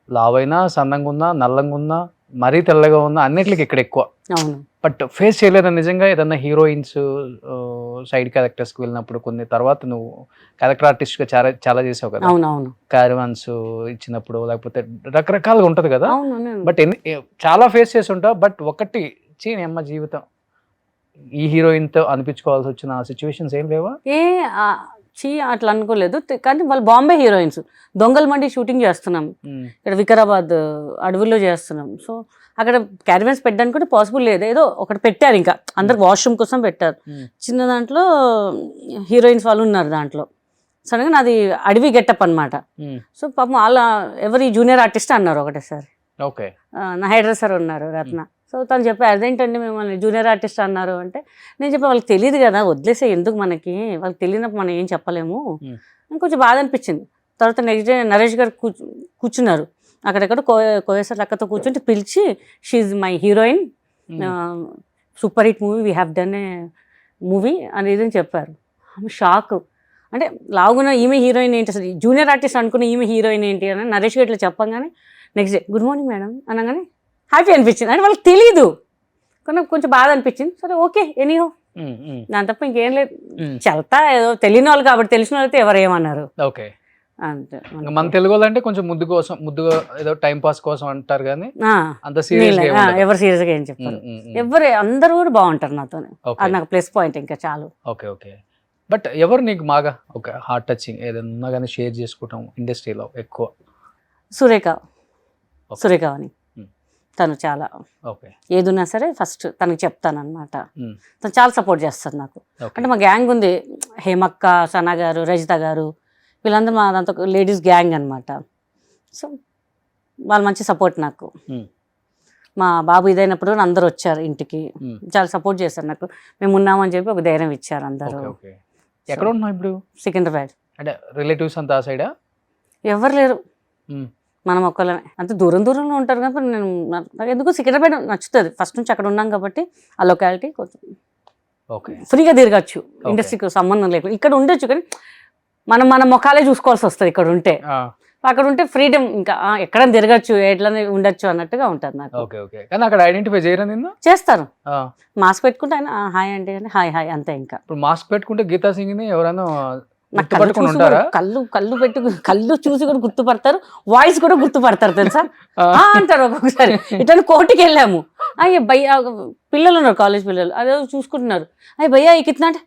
లావైనా, సన్నంగా ఉన్నా, నల్లంగా ఉన్నా, మరీ తెల్లగా ఉన్న అన్నిటికి ఇక్కడ ఎక్కువ. అవును. బట్ ఫేస్ చేయలేదా నిజంగా ఏదన్నా హీరోయిన్స్ సైడ్ క్యారెక్టర్స్కి వెళ్ళినప్పుడు కొన్ని తర్వాత నువ్వు క్యారెక్టర్ ఆర్టిస్ట్గా చాలా చాలా చేసావు కదా, అవునవును. క్యారవాన్స్ ఇచ్చినప్పుడు లేకపోతే రకరకాలుగా ఉంటుంది కదా. అవును. బట్ చాలా ఫేస్ చేసి ఉంటావు. బట్ ఒకటి చీని అమ్మ జీవితం ఈ హీరోయిన్తో అనిపించుకోవాల్సి వచ్చిన సిచ్యువేషన్స్ ఏం లేవా? అట్లా అనుకోలేదు. కానీ వాళ్ళు బాంబే హీరోయిన్స్. దొంగల మండి షూటింగ్ చేస్తున్నాం ఇక్కడ వికారాబాద్ అడవుల్లో చేస్తున్నాం. సో అక్కడ క్యారవాన్స్ పెట్టడానికి కూడా పాసిబుల్ లేదు. ఏదో ఒకటి పెట్టారు, ఇంకా అందరు వాష్రూమ్ కోసం పెట్టారు. చిన్న దాంట్లో హీరోయిన్స్ వాళ్ళు ఉన్నారు దాంట్లో. సడన్గా నాది అడవి గెటప్ అనమాట. సో పాపం వాళ్ళ ఎవరి జూనియర్ ఆర్టిస్ట్ అన్నారు ఒకటేసారి. ఓకే. నా హెయిర్ డ్రెస్సర్ ఉన్నారు రత్న. సో తను చెప్పారు అదేంటండి మిమ్మల్ని జూనియర్ ఆర్టిస్ట్ అన్నారు అంటే, నేను చెప్పాను వాళ్ళకి తెలియదు కదా, వదిలేసే ఎందుకు మనకి, వాళ్ళకి తెలియనప్పుడు మనం ఏం చెప్పలేము. కొంచెం బాధ అనిపించింది. తర్వాత నెక్స్ట్ డే నరేష్ గారు కూర్చున్నారు అక్కడెక్కడ కోయేశ్వర్ అక్కతో కూర్చుంటే పిలిచి, షీఈ్ my heroine, super hit movie, we have done a movie అనేది అని చెప్పారు. ఆమె షాక్. అంటే లాగున ఈమె హీరోయిన్ ఏంటి, అసలు జూనియర్ ఆర్టిస్ట్ అనుకున్న ఈమె హీరోయిన్ ఏంటి అని నరేష్ గారు ఇట్లా చెప్పగానే next day good morning madam అనగానే హ్యాపీ అనిపించింది. అంటే వాళ్ళకి తెలీదు, కానీ కొంచెం బాధ అనిపించింది. సరే ఓకే ఎనీహో, దాని తప్ప ఇంకేం లేదు. చెల్తా ఏదో తెలియని వాళ్ళు కాబట్టి, తెలిసిన వాళ్ళు అయితే ఎవరు ఏమన్నారు. ఓకే. అంతే. మన తెలుగు వాళ్ళు అంటే కొంచెం ముద్దుగా ఏదో టైం పాస్ కోసం అంటారు కానీ అంత సీరియస్ ఎవరు సీరియస్ గా ఏం చెప్తారు, ఎవరు అందరూ కూడా బాగుంటారు నాతోనే. అది నాకు ప్లస్ పాయింట్ ఇంకా చాలు. Okay okay. బట్ ఎవరు నీకు బాగా ఒక హార్ట్ టచింగ్ ఏదన్నా కానీ షేర్ చేసుకుంటాం ఇండస్ట్రీలో ఎక్కువ? సురేఖ అని తను చాలా ఏదున్నా సరే ఫస్ట్ తనకి చెప్తాను అనమాట. తను చాలా సపోర్ట్ చేస్తారు నాకు. అంటే మా గ్యాంగ్ ఉంది, హేమక్క, సనా గారు, రజిత గారు, వీళ్ళందరూ మా దాంతో లేడీస్ గ్యాంగ్ అనమాట. సో వాళ్ళు మంచి సపోర్ట్ నాకు. మా బాబు ఇదైనప్పుడు అందరూ వచ్చారు ఇంటికి, చాలా సపోర్ట్ చేశారు నాకు. మేము ఉన్నామని చెప్పి ఒక ధైర్యం ఇచ్చారు అందరూ. ఎక్కడ ఉన్నావు ఇప్పుడు? సికింద్రాబాద్. అంటే రిలేటివ్స్ అంతా ఆ సైడా? ఎవరు లేరు, మనం ఒక్కళ్ళమే. అంత దూరంలో ఉంటారు కాబట్టి నాకు ఎందుకు సికింద్రాబాద్ నచ్చుతుంది. ఫస్ట్ నుంచి అక్కడ ఉన్నాం కాబట్టి ఆ లొకాలిటీ కొంచెం ఫ్రీగా తిరగచ్చు, ఇండస్ట్రీకి సంబంధం లేకుండా. ఇక్కడ ఉండొచ్చు కానీ మన ముఖాలే చూసుకోవాల్సి వస్తుంది ఇక్కడ ఉంటే. అక్కడ ఉంటే ఫ్రీడమ్, ఇంకా ఎక్కడ తిరగచ్చు, ఎట్లనే ఉండొచ్చు అన్నట్టుగా ఉంటుంది నాకు. కానీ అక్కడ ఐడెంటిఫై చేయరా నిన్ను? చేస్తారు. మాస్క్ పెట్టుకుంటే ఆయన హాయ్ అంటే హాయ్ అంతే. ఇంకా ఇప్పుడు మాస్క్ పెట్టుకుంటే గీతా సింగ్ ని ఎవరైనా కళ్ళు చూసి కూడా గుర్తుపడతారు, వాయిస్ కూడా గుర్తుపడతారు తెలుసా అంటారు ఒక్కొక్కసారి. ఇట్లా కోర్టుకి వెళ్ళాము, అయ్యే భయ్యా పిల్లలు ఉన్నారు, కాలేజ్ పిల్లలు, అదే చూసుకుంటున్నారు, అయ్యి భయ్యా ఈ కిतना అంటే,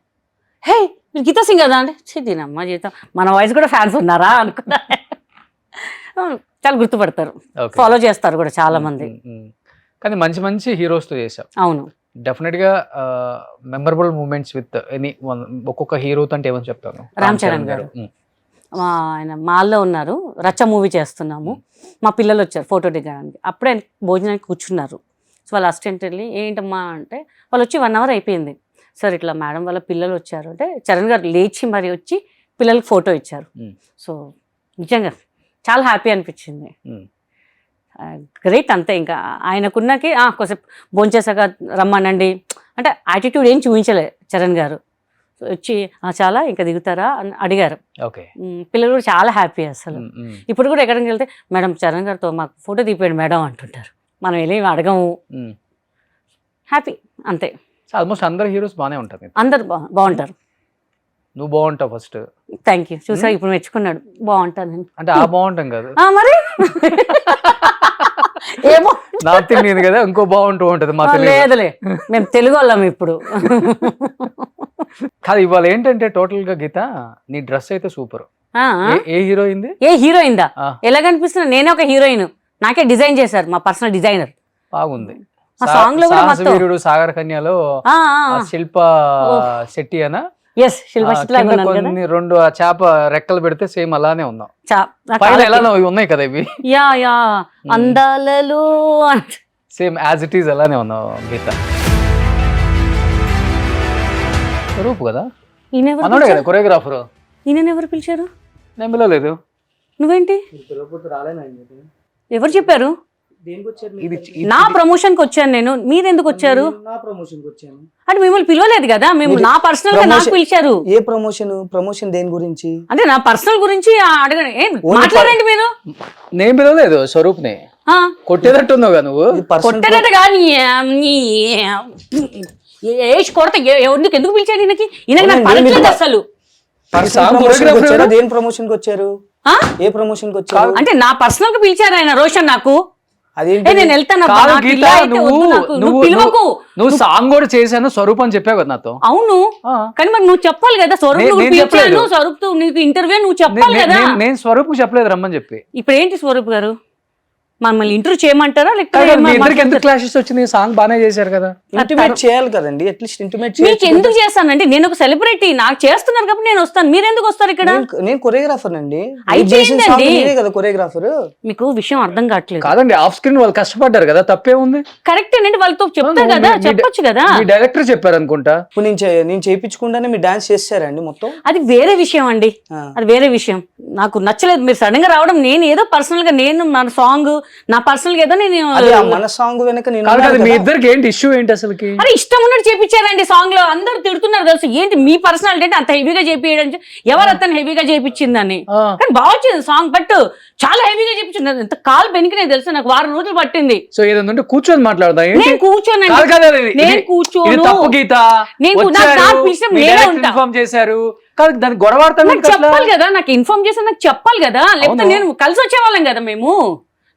హే మీరు గీతా సింగ్ కదా అంటే, చిన్నమ్మ జీతం మన వాయిస్ కూడా ఫ్యాన్స్ ఉన్నారా అనుకున్నా. చాలా గుర్తుపడతారు, ఫాలో చేస్తారు కూడా చాలా మంది. కానీ మంచి హీరోస్తో చేశావు. అవును, డెఫినెట్గా మెమరబుల్ మూమెంట్స్ విత్ ఎనీ ఒక్కొక్క హీరోతో అంటే ఏమని చెప్తాను? రామ్ చరణ్ గారు ఆయన మాల్లో ఉన్నారు, రచ్చ మూవీ చేస్తున్నాము, మా పిల్లలు వచ్చారు ఫోటో దిగడానికి. అప్పుడే ఆయన భోజనానికి కూర్చున్నారు. సో వాళ్ళ అసిస్టెంట్ వెళ్ళి ఏంటమ్మా అంటే, వాళ్ళు వచ్చి 1 hour అయిపోయింది. సార్ ఇట్లా మేడం వాళ్ళ పిల్లలు వచ్చారు అంటే, చరణ్ గారు లేచి మరి వచ్చి పిల్లలకి ఫోటో ఇచ్చారు. సో నిజంగా చాలా హ్యాపీ అనిపించింది. గ్రేట్. అంతే. ఇంకా ఆయనకున్నకి కొంచెంసేపు భోంచేసాక రమ్మనండి అంటే యాటిట్యూడ్ ఏం చూపించలే చరణ్ గారు. వచ్చి చాలా ఇంకా దిగుతారా అని అడిగారు. పిల్లలు కూడా చాలా హ్యాపీ అసలు. ఇప్పుడు కూడా ఎక్కడికి వెళ్తే మేడం చరణ్ గారితో మాకు ఫోటో తీపియండి మేడం అంటుంటారు. మనం వెళ్ళి అడగము, హ్యాపీ అంతే. ఆల్మోస్ట్ అందరు హీరోస్ బాగానే ఉంటారు, అందరు బాగుంటారు. నువ్వు బాగుంటావు ఫస్ట్. Thank you. చూసా ఇప్పుడు మెచ్చుకున్నాడు, బాగుంటాను అంటే బాగుంటాం కాదు మరి ఏమో నాకు తెలియదు కదా, ఇంకో బాగుంటూ ఉంటది. లేదులే, మేము తెలుగు వాళ్ళం ఇప్పుడు. కాదు ఇవాళ ఏంటంటే టోటల్ గా గీత నీ డ్రెస్ అయితే సూపర్. ఏ హీరోయింది? ఏ హీరోయిందా? ఎలా కనిపిస్తున్నా? నేనే ఒక హీరోయిన్, నాకే డిజైన్ చేశారు మా పర్సనల్ డిజైనర్. బాగుంది. సాంగ్ లో కూడా వీరుడు సాగర కన్యలో శిల్ప శెట్టి అనా? ఎస్, శిల్ప శెట్టి. 2 చేప రెక్కలు పెడితే సేమ్ అలానే ఉన్నాం. ఎలా ఉన్నాయి కదా ఇవి. యా అందాలలో సేమ్ యాజ్ ఇట్ ఈస్ అలానే ఉన్నావు గీత. రూపు కదా మనోడే కదా కొరియోగ్రాఫర్. ఈయన ఎవరు పిలిచారు? నేను పిలవలేదు. నువ్వేంటి? ఎవరు చెప్పారు? దేనికి వచ్చారు ఇది మీరు? నా ప్రమోషన్ కి వచ్చాను నేను, మీరు ఎందుకు వచ్చారు? నేను నా ప్రమోషన్ కి వచ్చాను. అంటే మిమ్మల్ని పిలవలేదు కదా, మేము మీరు నా పర్సనల్ గా నాకు promotion- పిలిచారు. ఏ ప్రమోషన్ దేని గురించి? అంటే నా పర్సనల్ గురించి అడగండి. ఏం Only మాట్లాడండి మీరు? నేను పిలవలేదు స్వరూప్ని, ఆ, కొట్టేటట్టున్నావుగా నువ్వు. ఇది personal కొట్టేదట కానీ ఏష్ కొడత ఎందుకు పిలిచాడు ఈయనకి? ఈయనకి నాకు అవునండి, పడట్లేదు మీరు- అసలు. సాంగ్ promotion కి choreographer వచ్చారా? ఎవరు? దేని ప్రమోషన్ కి వచ్చారు? ఆ? ఏ ప్రమోషన్ కి వచ్చారు? అంటే నా పర్సనల్ గా పిలిచారు ఆయన, రోషన్ నాకు. అదేంటి? ఏ, నేను వెళ్తాను అబ్బా, కాదు నాకు గీత, ఇలా అయితే వద్దు నాకు. నువ్వు పిలవకు. నువ్వు సాంగ్ కూడా చేశాను స్వరూప్ అని చెప్పావు కదా నాతో. అవును, ఆ. కానీ మరి నువ్వు చెప్పాలి కదా, స్వరూప్ నేను నువ్వు పిలిచాను, చెప్పలేదు. స్వరూప్ తో నీకు ఇంటర్వ్యూ నువ్వు చెప్పాలి కదా. నేను స్వరూప్ చెప్పలేదు రమ్మని చెప్పి. ఇప్పుడు ఏంటి స్వరూప్ గారు, మమ్మల్ని ఇంటర్వ్యూ చేయమంటారా లేకపోతే కాదు, మీ ఏమన్నా ఇద్దరికి ఎందుకు మాట్లాడతారా? క్లాషెస్ వచ్చింది? సాంగ్ బానే చేశారు కదా. ఇంటిమేట్ చేయాలి కదండి, అట్లీస్ట్ ఇంటిమేట్ మీకు ఎందుకు చేస్తానండి? నేను ఒక సెలబ్రిటీ, నాకు చేస్తున్నారు కాబట్టి నేను వస్తాను. మీరు ఎందుకు వస్తారు ఇక్కడ? నేను కొరియోగ్రాఫర్ అండి. అయితే ఏంటండి? మీరే కదా కొరియోగ్రాఫర్. మీకు విషయం అర్థం కావట్లేదు. కాదండి, ఆఫ్ స్క్రీన్ వాళ్ళు కష్టపడ్డారు కదా, తప్పే ఉంది. కరెక్ట్ అండి, వాళ్ళతో చెప్తా కదా, చెప్పొచ్చు కదా. మీ డైరెక్టర్ చెప్పారు అనుకుంటా. ఇప్పుడు నేను చేయించకుండానే మీరు డాన్స్ చేస్తారండి మొత్తం. అది వేరే విషయం అండి, ఆ. అది వేరే విషయం. నాకు నచ్చలేదు మీరు సడన్ గా రావడం. నేను ఏదో పర్సనల్ గా, నేను మన సాంగ్ నా పర్సనల్ గా ఏదో నేను అదే ఆ మన సాంగ్ వెనక నేను కాదు ఉన్నాను కదా, మీ కదా. ఇద్దరికి ఏంటి ఇష్యూ ఏంటి అసలుకి? అరే ఇష్టం ఉన్నట్టు చేపించారండి సాంగ్ లో, అందరూ తిడుతున్నారు తెలుసు. ఏంటి మీ పర్సనాలిటీ అంటే అంత హెవీగా చేపించడం, ఎవరు అతను హెవీగా చేపించిందని. ఆ. కానీ బాగా వచ్చింది సాంగ్, బట్ చాలా హెవీగా చేపించింది. ఎంత కాలు బెనికినాయి తెలుసు, నాకు 6 రోజులు పట్టింది. సో ఏదంటే కూర్చొని మాట్లాడదాం ఏంటి? నేను కూర్చోనండి, కాదు కదా, ఇది- నేను ఇది- కూర్చోను. ఇది తప్పు గీత. నేను వచ్చారు, నాకు పిలిచిన మీ నేనే డైరెక్టర్ ఉంటా. ఇన్ఫార్మ్ చేశారు. కాదు దానికి గొడవ ఆడతాం నాకు ఏంటి అసలు? చెప్పాలి కదా, నాకు ఇన్ఫార్మ్ చేసి నాకు చెప్పాలి కదా, లేకపోతే అవును. నేను కలిసి వచ్చేవాళ్ళం కదా. మేము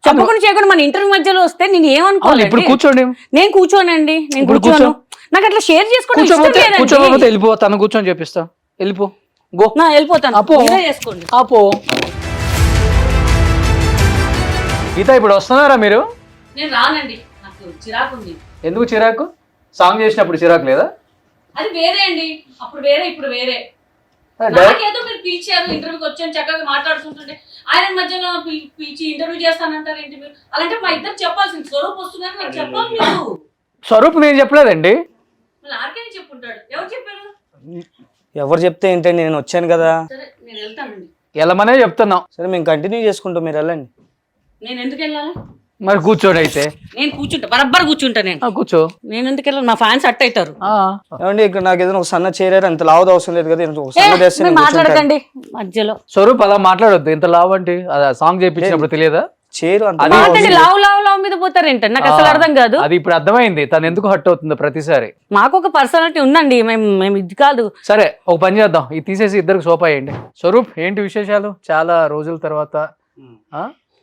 చెప్పకుండా చేయకుండా మన ఇంటర్వ్యూ మధ్యలో వస్తే నేను అవును, ఏమనుకోవాలి? ఇప్పుడు కూర్చోండి. నేను కూర్చోనండి, నేను ఇప్పుడు కూర్చోను. నాకు అట్లా షేర్ చేసుకోవడం ఇష్టం కూర్చోకపోతే లేదండి. వెళ్ళిపో, తను కూర్చొని చెప్పిస్తా. వెళ్ళిపో, గో. నా వెళ్ళిపోతాను, అపో. మీరే చేసుకోండి. ఆపో. గీత ఇప్పుడు వస్తున్నారా మీరు? నేను రానండి, నాకు చిరాకు ఉంది. ఎందుకు చిరాకు? సాంగ్ చేసినప్పుడు చిరాకు లేదా? అది వేరే అండి, అప్పుడు వేరే ఇప్పుడు వేరే. డైరెక్ట్ నాకేదో మీరు పిలిచారు, ఇంటర్వ్యూకి వచ్చాను, చక్కగా మాట్లాడుతుంటుంటే ఆయన మధ్యలో పిలిచి ఇంటర్వ్యూ చేస్తానంటారు ఏంటి మీరు? అలాంటే మా ఇద్దరు చెప్పాల్సింది, స్వరూప్ వస్తుందని నాకు చెప్పాలి మీరు. స్వరూప్ నేను చెప్పలేదండి. మళ్ళీ ఆర్కేనే చెప్పుంటాడు. ఎవరు చెప్పారు? ఎవరు చెప్తే ఏంటండి, నేను వచ్చాను కదా. సరే నేను వెళ్తానండి. వెళ్ళమనే చెప్తున్నాం. సరే మేము కంటిన్యూ చేసుకుంటాం, మీరు వెళ్ళండి. నేను ఎందుకు వెళ్ళాలి? మరి కూర్చోండి అయితే. నేను కూర్చుంటా, బరబ్బర్ కూర్చుంటా. కూర్చో. నేను ఎందుకు వెళ్ళాలి? మా ఫ్యాన్స్ అట్ అవుతారు. ఏమండి, ఇక్కడ నాకు ఏదైనా ఒక సన్న చేరారు, అంత లావుది అవసరం లేదు కదా. ఒక ఏ, సన్న చేస్తే మీరు నేను కూర్చుంటాను. మాట్లాడకండి మధ్యలో. స్వరూప్ అలా మాట్లాడొద్దు. ఇంత లావు అంటే సాంగ్ చేయించినప్పుడు తెలియదా? చేరు అంత అది- లావు మాట్లాడి అవసరం లేదు. లావు లావు లావు మీద పోతారేంట, నాకు అసలు అర్థం కాదు. అది ఇప్పుడు అర్థమైంది తను ఎందుకు హట్ అవుతుందో ప్రతిసారి. మాకు ఒక పర్సనాలిటీ ఉందండి, మేము ఇది కాదు. సరే ఒక పని చేద్దాం, ఇది తీసేసి ఇద్దరికి సోపా వేయండి. స్వరూప్ ఏంటి విశేషాలు? చాలా రోజుల తర్వాత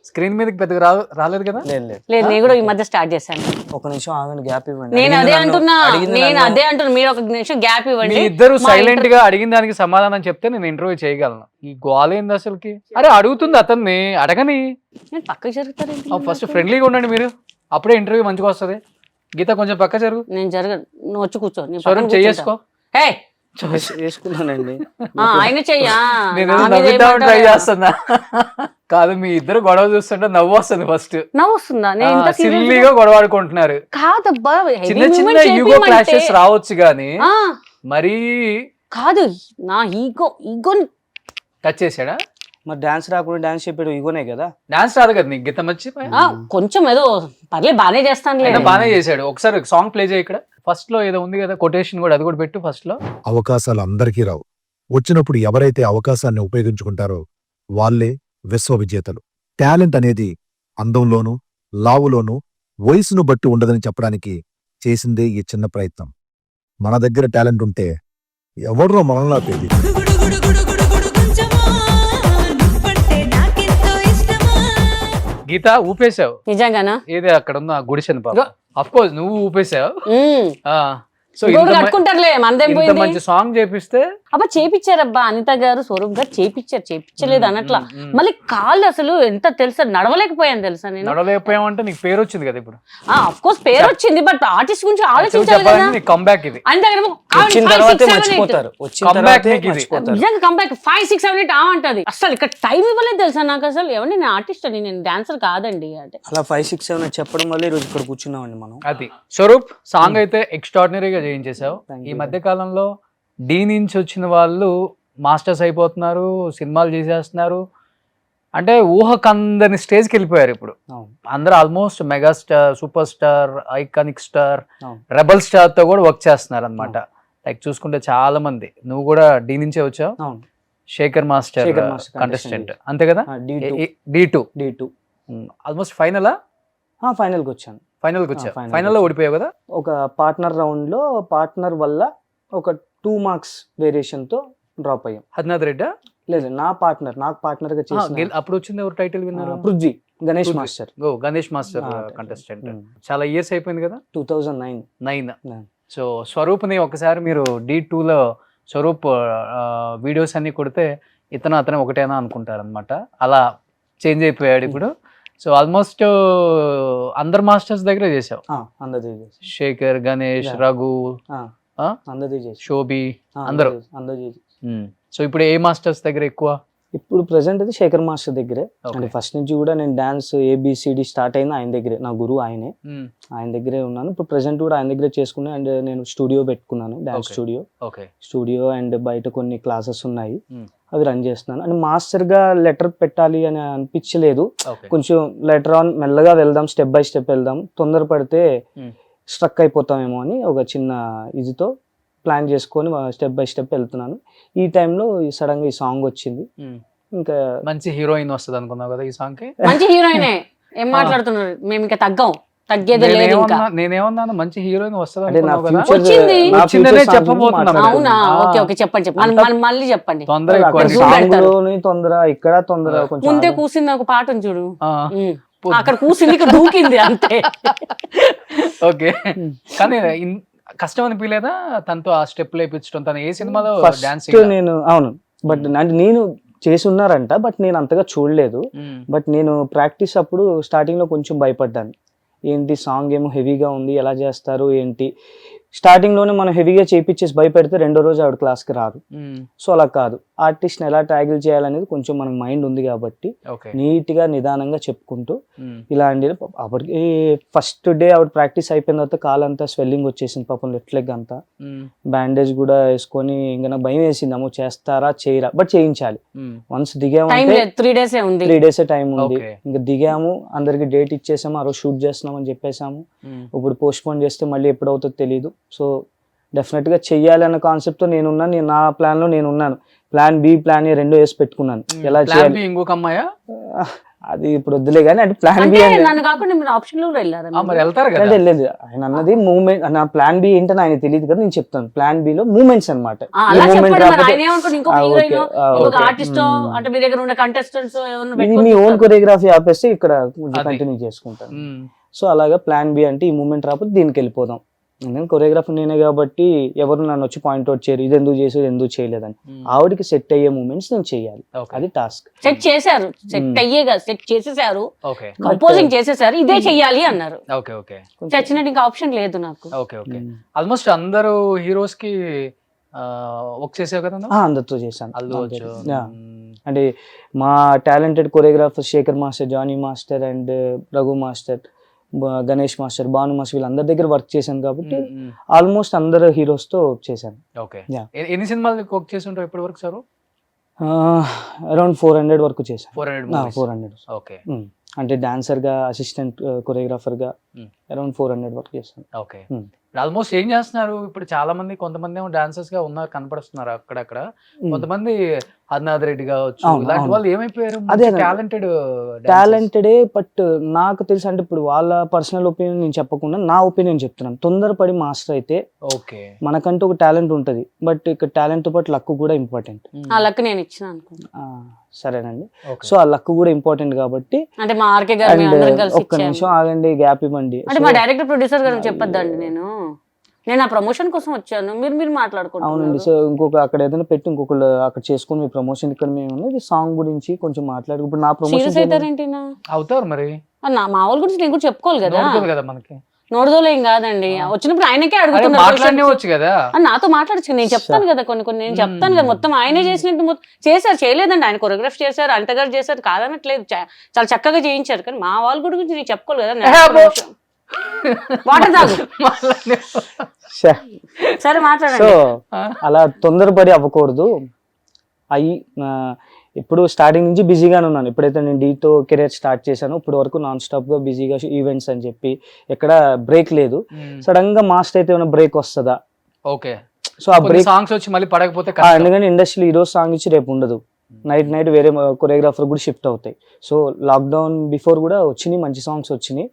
స్క్రీన్ మీదకి పెద్దగా రాలేదు కదా? లేదు లేదు, లేదు, నేను కూడా ఈ మధ్య స్టార్ట్ చేశాను. ఒక నిమిషం ఆగండి, గ్యాప్ ఇవ్వండి. నేను అదే అంటున్నా, అడిగింది నేను నన్ను- అదే అంటున్నా. మీరు ఒక నిమిషం గ్యాప్ మీ ఇవ్వండి. ఇద్దరు మా సైలెంట్ గా అడిగిన దానికి సమాధానం చెప్తే నేను ఇంటర్వ్యూ చేయగలను. ఈ గోలేంది అసలుకి? అరే అడుగుతుంది అతన్ని, అడగని. నేను పక్కకు జరుగుతాను. ఫస్ట్ ఫ్రెండ్లీగా ఉండండి మీరు, అప్పుడే ఇంటర్వ్యూ మంచిగా వస్తుంది. గీత కొంచెం పక్క జరుగు. నేను జరగను, నువ్వు వచ్చి కూర్చో. నేను పక్కన స్వరూప్ కూర్చుంటా. చేసుకో. హే, వేసుకున్నానండి. ఆయన చెయ్యా. నేను నా మీద నవ్వుతామని ట్రై ఏమంటారు? చేస్తున్నా. కాదు, మీ ఇద్దరు గొడవ చూస్తుంటే నవ్వు వస్తుంది ఫస్ట్. నవ్వు వస్తుందా? నేను ఇంత serious గా- సిల్లీగా గొడవ ఆడుకుంటున్నారు. కాదబ్బా, heavy చిన్న చిన్న movement ఈగో చేపిమంటే- క్లాషెస్ రావచ్చు గానీ ఆ, మరీ కాదు, నా ఈగో టచ్ చేశాడా? మరి డాన్స్ రాకుండా డాన్స్ చెప్పాడు, ఇగోనే కదా. డాన్స్ రాదు కదా నీకు? గీత మర్చి కొంచెం ఏదో పర్లేదు బానే చేస్తానులే. బానే చేశాడు. ఒకసారి సాంగ్ ప్లే చేయి ఇక్కడ. ఫస్ట్ లో ఏదో ఉంది కదా కొటేషన్, కూడా అది కూడా పెట్టు ఫస్ట్ లో. అవకాశాలు అందరికీ రావు. వచ్చినప్పుడు ఎవరైతే అవకాశాన్ని ఉపయోగించుకుంటారో వాళ్ళే విశ్వవిజేతలు. టాలెంట్ అనేది అందంలోనూ లావులోనూ వయసును బట్టి ఉండదని చెప్పడానికి చేసిందే ఈ చిన్న ప్రయత్నం. మన దగ్గర టాలెంట్ ఉంటే ఎవరో మనలా పెళ్లి. గీత ఊపేశావు. నిజంగానా? ఏదే అక్కడ ఉన్న గుడిసెను పాప. అఫ్ కోర్స్ నువ్వు ఊపేశావు. సో ఇంకోటి కట్టుకుంటారులే, మనదేం ఇంత పోయింది. మంచి సాంగ్ చేపిస్తే అబ్బా చేపిచ్చారబ్బా, అనిత గారు స్వరూప్ గారు చేపించలేదు అనట్లా. మళ్ళీ కాళ్ళు అసలు ఎంత తెలుసా, నడవలేకపోయాను తెలుసా నేను. నడవలేకపోయామంటే నీకు పేరు వచ్చింది కదా ఇప్పుడు. ఆఫ్ కోర్స్ పేరు వచ్చింది, బట్ ఆర్టిస్ట్ గురించి ఆలోచించాలి కదా. చెప్పాలంటే నీకు కంబ్యాక్ ఇది. ఆయన దగ్గర వచ్చిన తర్వాతే మర్చిపోతారు, వచ్చిన Comeback తర్వాతే నీకు ఇది. మర్చిపోతారు. నిజంగా కంబ్యాక్ 5, 6, 7, 8 అంటది. అసలు ఇక్కడ టైం ఇవ్వలేదు తెలుసా నాకు. అసలు ఎవరిని, నేను ఆర్టిస్ట్ అని, నేను డాన్సర్ కాదండి అంటే. అలా 5, 6, 7 చెప్పడం వల్ల ఈరోజు ఇక్కడ కూర్చున్నామండి మనం. అది స్వరూప్ సాంగ్ అయితే ఎక్స్ట్రాడినరీగా చేయించేసావు. ఈ మధ్య కాలంలో డీ నుంచి వచ్చిన వాళ్ళు మాస్టర్స్ అయిపోతున్నారు, సినిమాలు చేసేస్తున్నారు. అంటే ఊహకందని స్టేజ్కి వెళ్ళిపోయారు ఇప్పుడు. అవును. అందరూ almost megastar, super star, iconic star, అవును. రెబల్ స్టార్ తో కూడా వర్క్ చేస్తున్నారు అనమాట. లైక్ చూసుకుంటే చాలా మంది, నువ్వు కూడా డి నుంచే వచ్చావు, అవును. Shekhar master Shekhar master contestant అంతే కదా? D2 D2 almost ఫైనలా? ఫైనల్కి వచ్చాను. ఫైనల్కి వచ్చా. final కి ఫైనల్లో వచ్చా. ఓడిపోయావు కదా? ఒక పార్ట్నర్ రౌండ్లో పార్ట్నర్ వల్ల ఒక 2 మార్క్స్ వేరియేషన్తో డ్రాప్ అయ్యాం. హరినాథ్ రెడ్డి లేదు, నాకు పార్ట్నర్గా చేసిన అప్పుడు వచ్చింది ఎవరు టైటిల్ విన్నారు? Prithvi Ganesh Prithvi. Master. Ganesh master Ah, contestant. Hmm. చాలా ఇయర్స్ అయిపోయింది కదా? 2009. 9. Yeah. సో స్వరూప్ని ఒకసారి మీరు D2లో స్వరూప్ వీడియోస్ అన్ని కొడితే అతను ఒకటేనా అనుకుంటారు అనమాట. అలా చేంజ్ అయిపోయాడు ఇప్పుడు. సో ఆల్మోస్ట్ అందరు మాస్టర్స్ దగ్గర చేసావు. అందరిది చేసి శేఖర్, గణేష్, Yeah. రఘు, అందరిది చేసి శోభి, అందరూ. అందరు చేసి. సో ఇప్పుడు ఏ మాస్టర్స్ దగ్గర ఎక్కువ? ఇప్పుడు ప్రెసెంట్ అయితే శేఖర్ మాస్టర్ దగ్గరే. Okay. అంటే ఫస్ట్ నుంచి కూడా నేను డాన్స్ ABCD స్టార్ట్ అయింది ఆయన దగ్గరే. నా గురువు ఆయనే, Hmm. ఆయన దగ్గరే ఉన్నాను. ఇప్పుడు ప్రెసెంట్ కూడా ఆయన దగ్గరే చేసుకున్నాను. అండ్ నేను స్టూడియో పెట్టుకున్నాను, dance Okay. Studio. Okay. And బయట కొన్ని క్లాసెస్ ఉన్నాయి, Hmm. అవి రన్ చేస్తున్నాను. అండ్ మాస్టర్గా లెటర్ పెట్టాలి అని అనిపించలేదు. ఓకే. కొంచెం లెటర్ ఆన్ మెల్లగా వెళ్దాం, స్టెప్ బై స్టెప్ వెళ్దాం, తొందరపడితే Hmm. స్ట్రక్ అయిపోతామేమో అని ఒక చిన్న ఇదితో ప్లాన్ చేసుకొని స్టెప్ బై స్టెప్ వెళ్తున్నాను. ఈ టైంలో సడన్గా ఈ సాంగ్ వచ్చింది. Hmm. ఇంకా మంచి హీరోయిన్ వస్తుంది అనుకున్నావు కదా ఈ సాంగ్ కి? మంచి హీరోయినే. ఏం మాట్లాడుతున్నారు? మేము ఇంకా తగ్గేది లేదు ఇంకా. నేనేమన్నాను మంచి హీరోయిన్ వస్తుంది అంటే నా అనుకున్నావు కదా? future- వచ్చింది. నా వచ్చిందనే future songs చెప్పబోతున్నా గురించి మరి. అవునా? Ah. ఓకే ఓకే, చెప్పండి. మళ్ళీ చెప్పండి. తొందర ఎక్కువ అక్కడ zoom అనిపించింది. పెడతారు. సాంగ్లోని తొందర, ఇక్కడ తొందర, కొంచెం ముందే ఆగు. కూసింది ఒక పాట ఉంది చూడు. ఆ, అక్కడ కూసింది, ఇక్కడ దూకింది అంతే. ఓకే. కానీ కష్టం అనిపించలేదా తనతో ఆ స్టెప్ లేపించడం? తను ఏ సినిమాలో ఫస్ట్ డాన్స్? నేను అవును, బట్ అంటే నేను చేసి ఉన్నారంట, బట్ నేను అంతగా చూడలేదు. బట్ నేను ప్రాక్టీస్ అప్పుడు స్టార్టింగ్ లో కొంచెం భయపడ్డాను. ఏంటి సాంగ్ ఏమో హెవీగా ఉంది, ఎలా చేస్తారు ఏంటి. స్టార్టింగ్ లోనే మనం హెవీగా చేపించేసి భయపెడితే రెండో రోజు ఆవిడ క్లాస్కి రాదు. సో అలా కాదు, ఆర్టిస్ట్ని ఎలా ట్యాగిల్ చేయాలనేది కొంచెం మనకు మైండ్ ఉంది కాబట్టి నీట్ గా నిదానంగా చెప్పుకుంటూ ఇలా అండి. అప్పటికి ఫస్ట్ డే ఆవిడ ప్రాక్టీస్ అయిపోయిన తర్వాత కాలంతా స్వెల్లింగ్ వచ్చేసింది పాపం, లెఫ్ట్ లెగ్ అంతా. బ్యాండేజ్ కూడా వేసుకొని ఇంకా నాకు భయం వేసింది, అమ్మో చేస్తారా చేయరా, బట్ చేయించాలి. వన్స్ దిగామంటే 3 days ఉంది, 3 days టైం ఉంది. Okay. ఇంకా దిగాము, అందరికి డేట్ ఇచ్చేసాము, ఆ రోజు షూట్ చేస్తున్నాం అని చెప్పేసాము. ఇప్పుడు పోస్ట్ పోన్ చేస్తే మళ్ళీ ఎప్పుడవుతుందో తెలియదు. సో డెఫినెట్ గా చెయ్యాలి అన్న కాన్సెప్ట్ తో నేనున్నాను. నా ప్లాన్ లో నేనున్నాను. ప్లాన్ బి, ప్లాన్ ఏ రెండు వేసి పెట్టుకున్నాను. ఎలా చేయాలి ఇంకొక అమ్మాయా? అది ఇప్పుడు వద్దులే కానీ, అంటే ప్లాన్ బి అంటే నన్ను కాకుండా మీరు ఆప్షన్ లో వెళ్ళారా? మరి వెళ్తారు కదా? అంటే లేదు, ఆయన అన్నది మూమెంట్. నా ప్లాన్ బి ఏంటని ఆయన తెలియదు కదా, నేను చెప్తాను. ప్లాన్ బి లో మూమెంట్స్ అనమాట. అలా చెప్పండి. మరి ఆయన ఏమనుకోండి, ఇంకొక ఓకే, హీరోయిన్, ఇంకొక ఓకే. ఆర్టిస్ట్, అంటే మీ దగ్గర ఉన్న కంటెస్టెంట్స్ ఇది మీ ఓన్ కొరియోగ్రఫీ ఆపేస్తే ఇక్కడ కంటిన్యూ చేసుకుంటాను. సో అలాగా ప్లాన్ బి అంటే ఈ మూమెంట్ రాకపోతే దీనికి వెళ్ళిపోదాం. నేను కొరియోగ్రాఫర్ నేనే కాబట్టి ఎవరు నన్ను వచ్చి పాయింట్అవుట్ చేయరు, ఇది ఎందుకు చేసేది ఎందుకు చేయలేదని. ఆవిడకి సెట్ అయ్యే మూమెంట్స్ నేను చేయాలి, అది టాస్క్. సెట్ చేశారు, సెట్ అయ్యేగా సెట్ చేసేసారు, ఓకే కంపోజింగ్ చేసేసారు, ఇదే చెయ్యాలి అన్నారు. ఓకే ఓకే చచ్చినట్టు ఇంకా ఆప్షన్ లేదు నాకు. Okay okay. ఆల్మోస్ట్ అందరూ హీరోస్ కి వర్క్ చేసావు కదా? అందరితో చేశాను. అల్లు అర్జున్, Yeah. అంటే మా talented choreographer Shekhar master, Johnny master and Raghu master, Ganesh master, Bhanu master, వీళ్ళందరి దగ్గర వర్క్ చేశాను కాబట్టి ఆల్మోస్ట్ అందరు హీరోస్ తో చేశాను. ఓకే. Yeah. ఎన్ని సినిమాలు వర్క్ చేసి ఉంటావు ఇప్పటి వరకు సార్? అరౌండ్ 400 వరకు చేశాను. 400. 400. ఓకే. అంటే డాన్సర్ గా, అసిస్టెంట్ కొరియోగ్రాఫర్ గా అరౌండ్ 400 వరకు చేశాను. ఓకే. ఆల్మోస్ట్ ఏం చేస్తున్నారు ఇప్పుడు? చాలా మంది, కొంతమంది ఏమో డాన్సర్స్ గా ఉన్నారు, కనపడుస్తున్నారు అక్కడక్కడ. కొంతమంది హరినాథ్ రెడ్డి కావచ్చు, ఇలాంటి వాళ్ళు ఏమైపోయారు? అదే టాలెంటెడే, బట్ నాకు తెలుసు అంటే ఇప్పుడు వాళ్ళ పర్సనల్ ఒపీనియన్ నేను చెప్పకుండా నా ఒపీనియన్ చెప్తున్నాను. తొందరపడి మాస్టర్ అయితే ఓకే, మనకంటూ ఒక టాలెంట్ ఉంటది, బట్ ఇక్కడ టాలెంట్ తో పాటు లక్ కూడా ఇంపార్టెంట్. ఆ లక్ నేను ఇచ్చిన అనుకుంటా. సరేనండి. సో ఆ లక్ కూడా ఇంపార్టెంట్ కాబట్టి. అంటే మా ఆర్కే గారు మేము అందరం కలిసి ఒక్క నిమిషం ఆగండి, గ్యాప్ ఇవ్వండి. అంటే మా డైరెక్టర్ ప్రొడ్యూసర్ గారు చెప్పొద్దండి, నేను ఆ ప్రమోషన్ కోసం వచ్చాను, మీరు మాట్లాడుకుంటారు. అవునండి. సో ఇంకొక అక్కడ ఏదైనా పెట్టి ఇంకొకళ్ళు అక్కడ చేసుకుని మీ ప్రమోషన్ ఇక్కడ మేము ఉన్నది సాంగ్ గురించి కొంచెం మాట్లాడు. ఇప్పుడు నా ప్రమోషన్ అవుతారు మరి, మా వాళ్ళ గురించి నేను కూడా చెప్పుకోవాలి కదా. మనకి నోడుదోలేం కాదండి, వచ్చినప్పుడు ఆయనకే అడుగుతున్నారు కదా, నాతో మాట్లాడచ్చు. నేను చెప్తాను కదా కొన్ని నేను చెప్తాను కదా. మొత్తం ఆయనే చేసినట్టు చేశారు, చేయలేదండి. ఆయన కొరియోగ్రాఫ్ చేశారు, అంత గారు చేశారు, కాదనట్లేదు, చాలా చక్కగా చేయించారు. కానీ మా వాళ్ళ గురించి నేను చెప్పుకోవాలి కదా. వాటర్ తాగు. సో సరే మాట్లాడండి. అలా తొందరపడి అవ్వకూడదు. ఇప్పుడు స్టార్టింగ్ నుంచి బిజీగానే ఉన్నాను. ఎప్పుడైతే నేను డీతో కెరీర్ స్టార్ట్ చేశానో ఇప్పుడు వరకు నాన్ స్టాప్గా బిజీగా ఈవెంట్స్ అని చెప్పి ఎక్కడ బ్రేక్ లేదు. సడన్గా మాస్టర్ అయితే ఏమైనా బ్రేక్ వస్తుందా? ఓకే. సో ఆ బ్రేక్ సాంగ్స్ వచ్చి మళ్ళీ పడకపోతే ఎందుకంటే ఇండస్ట్రీలో ఈ రోజు సాంగ్ ఇచ్చి రేపు ఉండదు, నైట్ వేరే కొరియోగ్రాఫర్ కూడా షిఫ్ట్ అవుతాయి. సో లాక్డౌన్ బిఫోర్ కూడా వచ్చినాయి మంచి సాంగ్స్ వచ్చినాయి,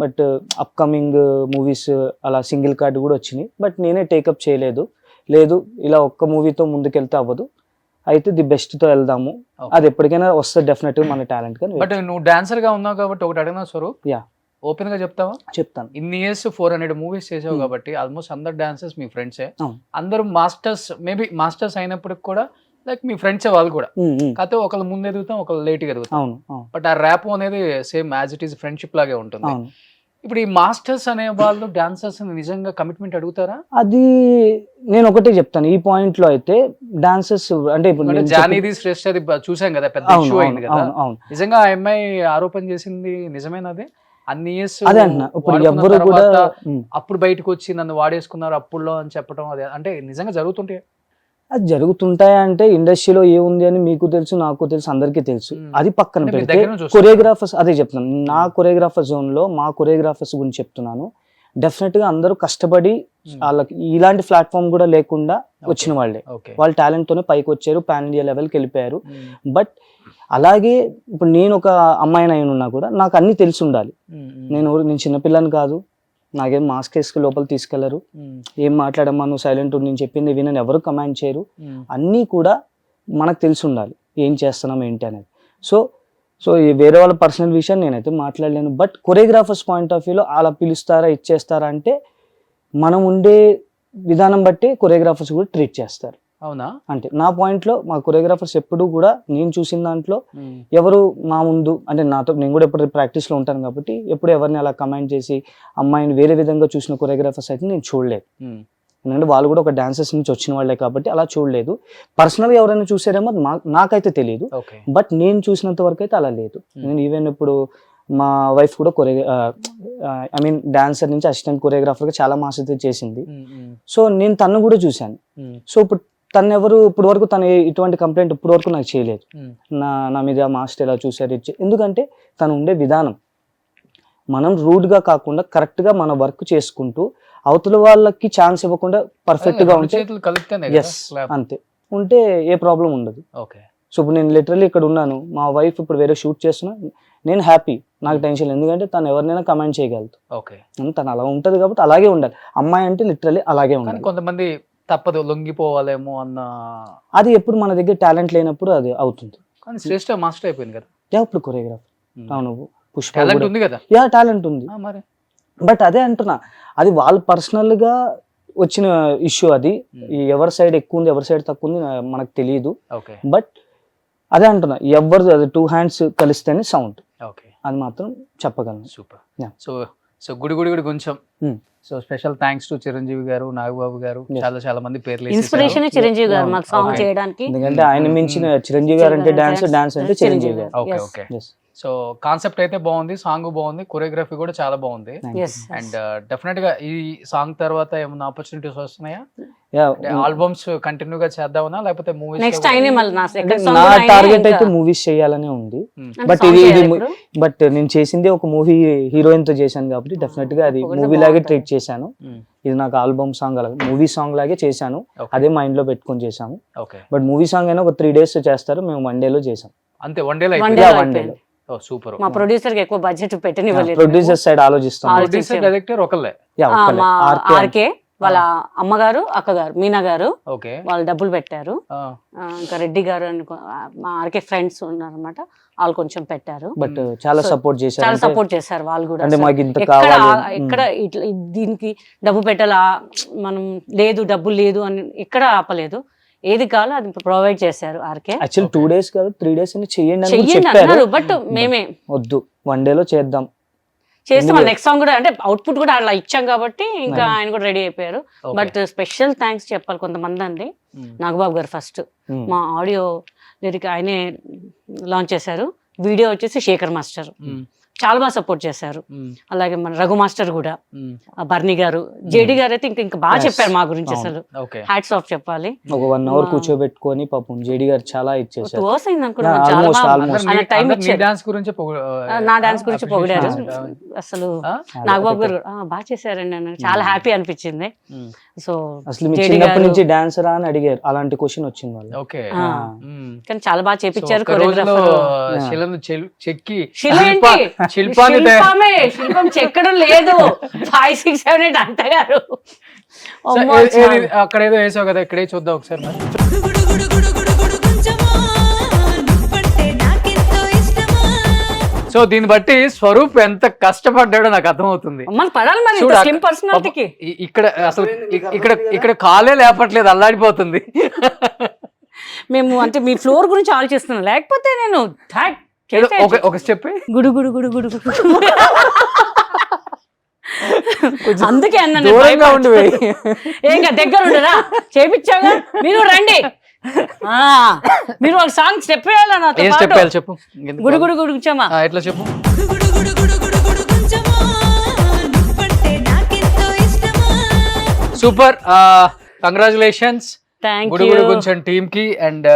బట్ అప్కమింగ్ మూవీస్ అలా సింగిల్ కార్డ్ కూడా వచ్చినాయి, బట్ నేనే టేకప్ చేయలేదు. లేదు ఇలా ఒక్క మూవీతో ముందుకెళ్తే అవ్వదు, అయితే ది బెస్ట్ తో వెళ్దాము, అది ఎప్పటికైనా వస్తుంది డెఫినెట్ మన టాలెంట్. కానీ బట్ నువ్వు డాన్సర్ గా ఉన్నావు కాబట్టి ఒకటి అడిగినా స్వరూప్, యా ఓపెన్ గా చెప్తావా? చెప్తాను. ఇన్ని ఇయర్స్ 400 మూవీస్ చేసావు కాబట్టి ఆల్మోస్ట్ అందరు డాన్సర్స్ మీ ఫ్రెండ్సే, అవును. అందరూ మాస్టర్స్, మేబీ మాస్టర్స్ అయినప్పటికి కూడా లైక్ మీ ఫ్రెండ్సే వాళ్ళు కూడా. కాకపోతే ఒకళ్ళు ముందు ఎదుగుతాం, ఒకళ్ళు లేట్ గా ఎదుగుతాం. అవును. బట్ ఆ ర్యాప్ అనేది same as it is friendship లాగే ఉంటుంది. అవును. ఇప్పుడు ఈ మాస్టర్స్ అనే వాళ్ళు డాన్సర్స్ నిజంగా కమిట్మెంట్ అడుగుతారా? అది నేను ఒకటే చెప్తాను ఈ పాయింట్ లో అయితే, డాన్సర్స్ అంటే ఇప్పుడు జానీది శ్రేష్ఠ అది చూసాం కదా, పెద్ద ఇష్యూ అయింది కదా. నిజంగా ఆ అమ్మాయి ఆరోపణ చేసింది నిజమేనది? అన్ని ఇయర్స్ అదే అంటున్నా, ఇప్పుడు ఎవరు కూడా అప్పుడు బయటకు వచ్చి నన్ను వాడేసుకున్నారు అప్పుడులో అని చెప్పడం, అది అంటే నిజంగా జరుగుతుంటే? అది జరుగుతుంటాయా అంటే ఇండస్ట్రీలో ఏముంది అని మీకు తెలుసు, నాకు తెలుసు, అందరికీ తెలుసు. అది పక్కన అంటే మీ పెడితే దగ్గర నుంచి చూస్తారా? కొరియోగ్రాఫర్స్, అదే చెప్తున్నాను, నా కొరియోగ్రాఫర్ జోన్ లో మా కొరియోగ్రాఫర్స్ గురించి చెప్తున్నాను. డెఫినెట్ గా అందరూ కష్టపడి వాళ్ళకి ఇలాంటి ప్లాట్ఫామ్ కూడా లేకుండా వచ్చిన వాళ్ళే, వాళ్ళ టాలెంట్ తోనే పైకి వచ్చారు, పాన్ ఇండియా లెవెల్కి వెళ్ళిపోయారు. బట్ అలాగే ఇప్పుడు నేను ఒక అమ్మాయిని అయిన ఉన్నా కూడా నాకు అన్ని తెలిసి ఉండాలి. నేను చిన్నపిల్లని కాదు, నాకేం మాస్క్ వేసుకు లోపల తీసుకెళ్లరు, ఏం మాట్లాడమ్మా నువ్వు సైలెంట్ నేను చెప్పింది వినని ఎవరు కమాండ్ చేయరు. అన్నీ కూడా మనకు తెలిసి ఉండాలి ఏం చేస్తున్నాం ఏంటి అనేది. సో ఈ వేరే వాళ్ళ పర్సనల్ విషయం నేనైతే మాట్లాడలేను. బట్ కొరియోగ్రాఫర్స్ పాయింట్ ఆఫ్ వ్యూలో అలా పిలుస్తారా ఇచ్చేస్తారా అంటే మనం ఉండే విధానం బట్టి కొరియోగ్రాఫర్స్ కూడా ట్రీట్ చేస్తారు. అవునా? అంటే నా పాయింట్లో మా కొరియోగ్రాఫర్స్ ఎప్పుడు కూడా నేను చూసిన దాంట్లో ఎవరు మా ముందు అంటే నాతో, నేను కూడా ఎప్పుడు ప్రాక్టీస్లో ఉంటాను కాబట్టి ఎప్పుడు ఎవరిని అలా కమెంట్ చేసి అమ్మాయిని వేరే విధంగా చూసిన కొరియోగ్రాఫర్స్ అయితే నేను చూడలేదు. ఎందుకంటే వాళ్ళు కూడా ఒక డాన్సర్స్ నుంచి వచ్చిన వాళ్ళే కాబట్టి అలా చూడలేదు. పర్సనల్గా ఎవరైనా చూసారేమో నాకైతే తెలియదు, బట్ నేను చూసినంత వరకు అయితే అలా లేదు. నేను ఈవెన్ ఇప్పుడు మా వైఫ్ కూడా ఐ మీన్ డాన్సర్ నుంచి అసిస్టెంట్ కొరియోగ్రాఫర్గా చాలా మాస్టర్ చేసింది. సో నేను తను కూడా చూశాను. సో ఇప్పుడు తను ఎవరు ఇప్పుడు వరకు తను ఇటువంటి కంప్లైంట్ ఇప్పుడు వరకు నాకు చేయలేదు, నా మీద మాస్టర్ ఎలా చూసారు. ఎందుకంటే తను ఉండే విధానం మనం రూడ్గా కాకుండా కరెక్ట్గా మన వర్క్ చేసుకుంటూ అవతల వాళ్ళకి ఛాన్స్ ఇవ్వకుండా పర్ఫెక్ట్గా ఉంటే ఎస్ అంతే ఉంటే ఏ ప్రాబ్లం ఉండదు. సో ఇప్పుడు నేను లిటరల్లీ ఇక్కడ ఉన్నాను, మా వైఫ్ ఇప్పుడు వేరే షూట్ చేస్తున్నా, నేను హ్యాపీ, నాకు టెన్షన్, ఎందుకంటే తను ఎవరినైనా కమెంట్ చేయగలదు. తను అలా ఉంటుంది కాబట్టి అలాగే ఉండాలి. అమ్మాయి అంటే లిటరల్లీ అలాగే ఉండాలి. కొంతమంది తప్పదు లొంగిపోవాలేమో అన్న, అది ఎప్పుడు మన దగ్గర టాలెంట్ లేనప్పుడు అది అవుతుంది. కానీ శ్రేష్ఠ మాస్టర్ అయిపోయింది కదా. ఇప్పుడు కొరియోగ్రాఫర్ అవును, పుష్ప ఉంది కదా, టాలెంట్ ఉంది. మరి బట్ అదే అంటున్నా, అది వాళ్ళు పర్సనల్గా వచ్చిన ఇష్యూ. అది ఎవరి సైడ్ ఎక్కువ ఉంది ఎవరి సైడ్ తక్కువ ఉంది మనకు తెలియదు. బట్ అదే అంటున్నా, ఎవరు అది 2 hands కలిస్తేనే సౌండ్, అది మాత్రం చెప్పగలను. సూపర్. సో గుడి కొంచెం so special thanks to Chiranjeevi గారు, నాగబాబు గారు, చాలా మంది పేర్లు ఇన్స్పిరేషన్ చిరంజీవి గారు మాకు సాంగ్ చేయడానికి. ఎందుకంటే ఆయన మించిన చిరంజీవి గారు అంటే డాన్స్ అంటే చిరంజీవి గారు. ఓకే. సో కాన్సెప్ట్ అయితే బాగుంది, సాంగ్ బాగుంది, కొరియోగ్రఫీ కూడా చాలా బాగుంది. అండ్ డెఫినెట్ గా ఈ సాంగ్ తర్వాత ఏమైనా ఆపర్చునిటీస్ వస్తున్నాయా? ఆల్బమ్స్ కంటిన్యూ గా చేద్దామనా లేకపోతే మూవీస్? నెక్స్ట్ అయినే నా టార్గెట్ అయితే మూవీస్ చేయాలనే ఉంది. బట్ నేను చేసింది ఒక మూవీ హీరోయిన్ తో చేశాను కాబట్టి డెఫినెట్ గా అది మూవీ లాగే ట్రీట్ చేశాను. ఇది నాకు ఆల్బమ్ సాంగ్ అలాగే మూవీ సాంగ్ లాగే చేశాను, అదే మైండ్ లో పెట్టుకొని చేశాము. బట్ మూవీ సాంగ్ అయినా ఒక 3 days చేస్తారు, మేము 1 day లో చేసాం. అంతే, 1 day లో. సూపర్. మా ప్రొడ్యూసర్ కి ఎక్కువ బడ్జెట్ పెట్టనివ్వలేదు, ప్రొడ్యూసర్ సైడ్ ఆలోచిస్తాం. ప్రొడ్యూసర్ డైరెక్టర్ ఒకళ్ళే, ఆర్కే వాళ్ళ అమ్మగారు అక్కగారు మీనా గారు వాళ్ళు డబ్బులు పెట్టారు. ఇంకా రెడ్డి గారు మా ఆర్కే ఫ్రెండ్స్ ఉన్నారన్నమాట, వాళ్ళు కొంచెం పెట్టారు. బట్ చాలా సపోర్ట్ చేశారు వాళ్ళు కూడా. ఎక్కడ దీనికి డబ్బు పెట్టాలా మనం లేదు డబ్బులు లేదు అని ఎక్కడ ఆపలేదు, ఏది కావాలో అది ప్రొవైడ్ చేశారు ఆర్కే. యాక్చువల్లీ 2 days కాదు 3 days అని చెయ్యండి అన్నారు, బట్ మేమే వద్దు 1 day లో చేద్దాం చేస్తాం. నెక్స్ట్ సాంగ్ కూడా అంటే అవుట్పుట్ కూడా అలా ఇచ్చాం కాబట్టి ఇంకా ఆయన కూడా రెడీ అయిపోయారు. బట్ స్పెషల్ థ్యాంక్స్ చెప్పాలి కొంతమంది అండి. నాగబాబు గారు ఫస్ట్ మా ఆడియో లిరిక్ ఆయనే లాంచ్ చేశారు, వీడియో వచ్చేసి శేఖర్ మాస్టర్, చాలా బాగా సపోర్ట్ చేశారు. మ్మ్. అలాగే మన రఘు మాస్టర్ కూడా, మ్మ్. ఆ బర్నీ గారు, జేడి గారు అయితే ఇంకా బాగా Yes. చెప్పారు మా గురించి. అవును. అసలు ఓకే. హ్యాట్స్ ఆఫ్ చెప్పాలి. ఒక 1 hour మా- కూర్చోబెట్టుకొని పాపం జేడి గారు చాలా ఇచ్చేసారు. 2 hours అయింది అనుకున్నాను. Yeah, చాలా almost, బాగా almost. ఆయన టైం ఇచ్చారు. డాన్స్ గురించి నా డాన్స్ గురించి పొగిడారు. అసలు నాగబాబు గారు బాగా చేశారండి అన్నారు. చాలా హ్యాపీ అనిపించింది. సో అసలు మీ JD చిన్నప్పటి గారు- నుంచి డాన్సరా అని అడిగారు, అలాంటి క్వశ్చన్ వచ్చింది వాళ్ళు. ఓకే. ఆ, కానీ చాలా బాగా చేపించారు ఒక్క రోజులో కొరియోగ్రాఫర్. శిలను చెక్కి శిల ఏంటి? శిల్పాన్ని శిల్పమే, శిల్పం చెక్కడం లేదు. 5, 6, 7, 8 అంటగారు. అమ్మో, చాలా. అక్కడ ఏదో వేసావు కదా, ఇక్కడే చూద్దాం ఒకసారి మరి. సో దీన్ని బట్టి స్వరూప్ ఎంత కష్టపడ్డాడో నాకు అర్థమవుతుంది. మళ్ళీ పడాలి మరి చూడు, స్లిమ్ పర్సనాలిటీకి. ఇక్కడ అసలు ఇక్కడ కాలే లేపట్లేదు, అల్లాడిపోతుంది. మేము అంటే మీ ఫ్లోర్ గురించి ఆలోచిస్తున్నాం, లేకపోతే నేను థాట్ ఏదో ఒక స్టెప్ గుడు గుడు గుడు గుడు గుడు. అందుకే అన్నాను దూరంగా ఉండి ఏం దగ్గర ఉండరా, చేపించాగా మీరు రండి. ఆ, మీరు ఒక సాంగ్ స్టెప్ వేయాలా నాతో ఏం పాటు? స్టెప్ వేయాలి చెప్పు. గుడు గుడు గుడు గుచ్చమ్మా. ఎట్లా చెప్పు. సూపర్, కంగ్రాచులేషన్స్ థ్యాంక్ గుడుగుడు యూ. కొంచెం టీమ్ కి. అండ్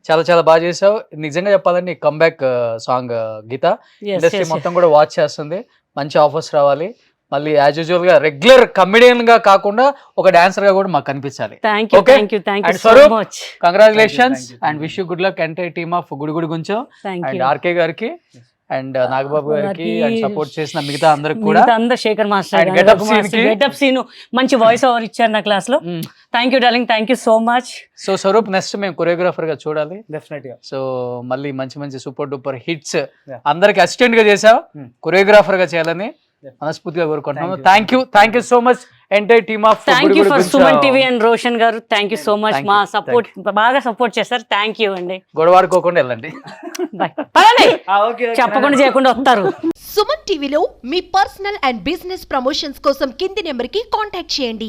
చాలా చాలా బాగా చేసావు. నిజంగా చెప్పాలంటే కంబ్యాక్ సాంగ్ గీత ఇండస్ట్రీ మొత్తం కూడా వాచ్ చేస్తుంది. మంచి ఆఫర్స్ రావాలి. మళ్ళీ యాజ్ యూజువల్ గా రెగ్యులర్ కమెడియన్ గా కాకుండా ఒక డాన్సర్ గా కూడా మాకు కనిపించాలి. Thank you, Okay. Thank you, thank you And so Swaroop, much. Congratulations and wish you good luck entire team of గుడుగుడు కొంచెం థ్యాంక్ అండ్ యూ. ఆర్కే గారికి అండ్ నాగబాబు గారికి అండ్ సపోర్ట్ చేసిన మిగతా అందరికి కూడా. మిగతా అందరు Shekhar master And get up scene కి. గెటప్ సీన్ మంచి వాయిస్ ఓవర్ ఇచ్చారు నా క్లాస్ లో. Thank you darling, thank you so much. So Swaroop next మేము కొరియోగ్రాఫర్ గా చూడాలి. డెఫినెట్ గా. సో మళ్ళీ మంచి మంచి సూపర్ డూపర్ హిట్స్ అందరికి అసిస్టెంట్ గా చేసావు, కొరియోగ్రాఫర్ గా చేయాలని మనస్ఫూర్తిగా కోరుకుంటున్నాను. Thank you so much entire team of. Thank you for Suman TV and Roshan గారు. Thank you so much. మా సపోర్ట్ బాగా సపోర్ట్ చేస్తారు. థ్యాంక్ యూ అండి. గొడవాడుకోకుండా వెళ్ళండి. బాయ్. చెప్పకుండా చేయకుండా వస్తారు. సుమన్ టీవీలో మీ పర్సనల్ అండ్ బిజినెస్ ప్రమోషన్స్ కోసం కింది నెంబర్కి కాంటాక్ట్ చేయండి.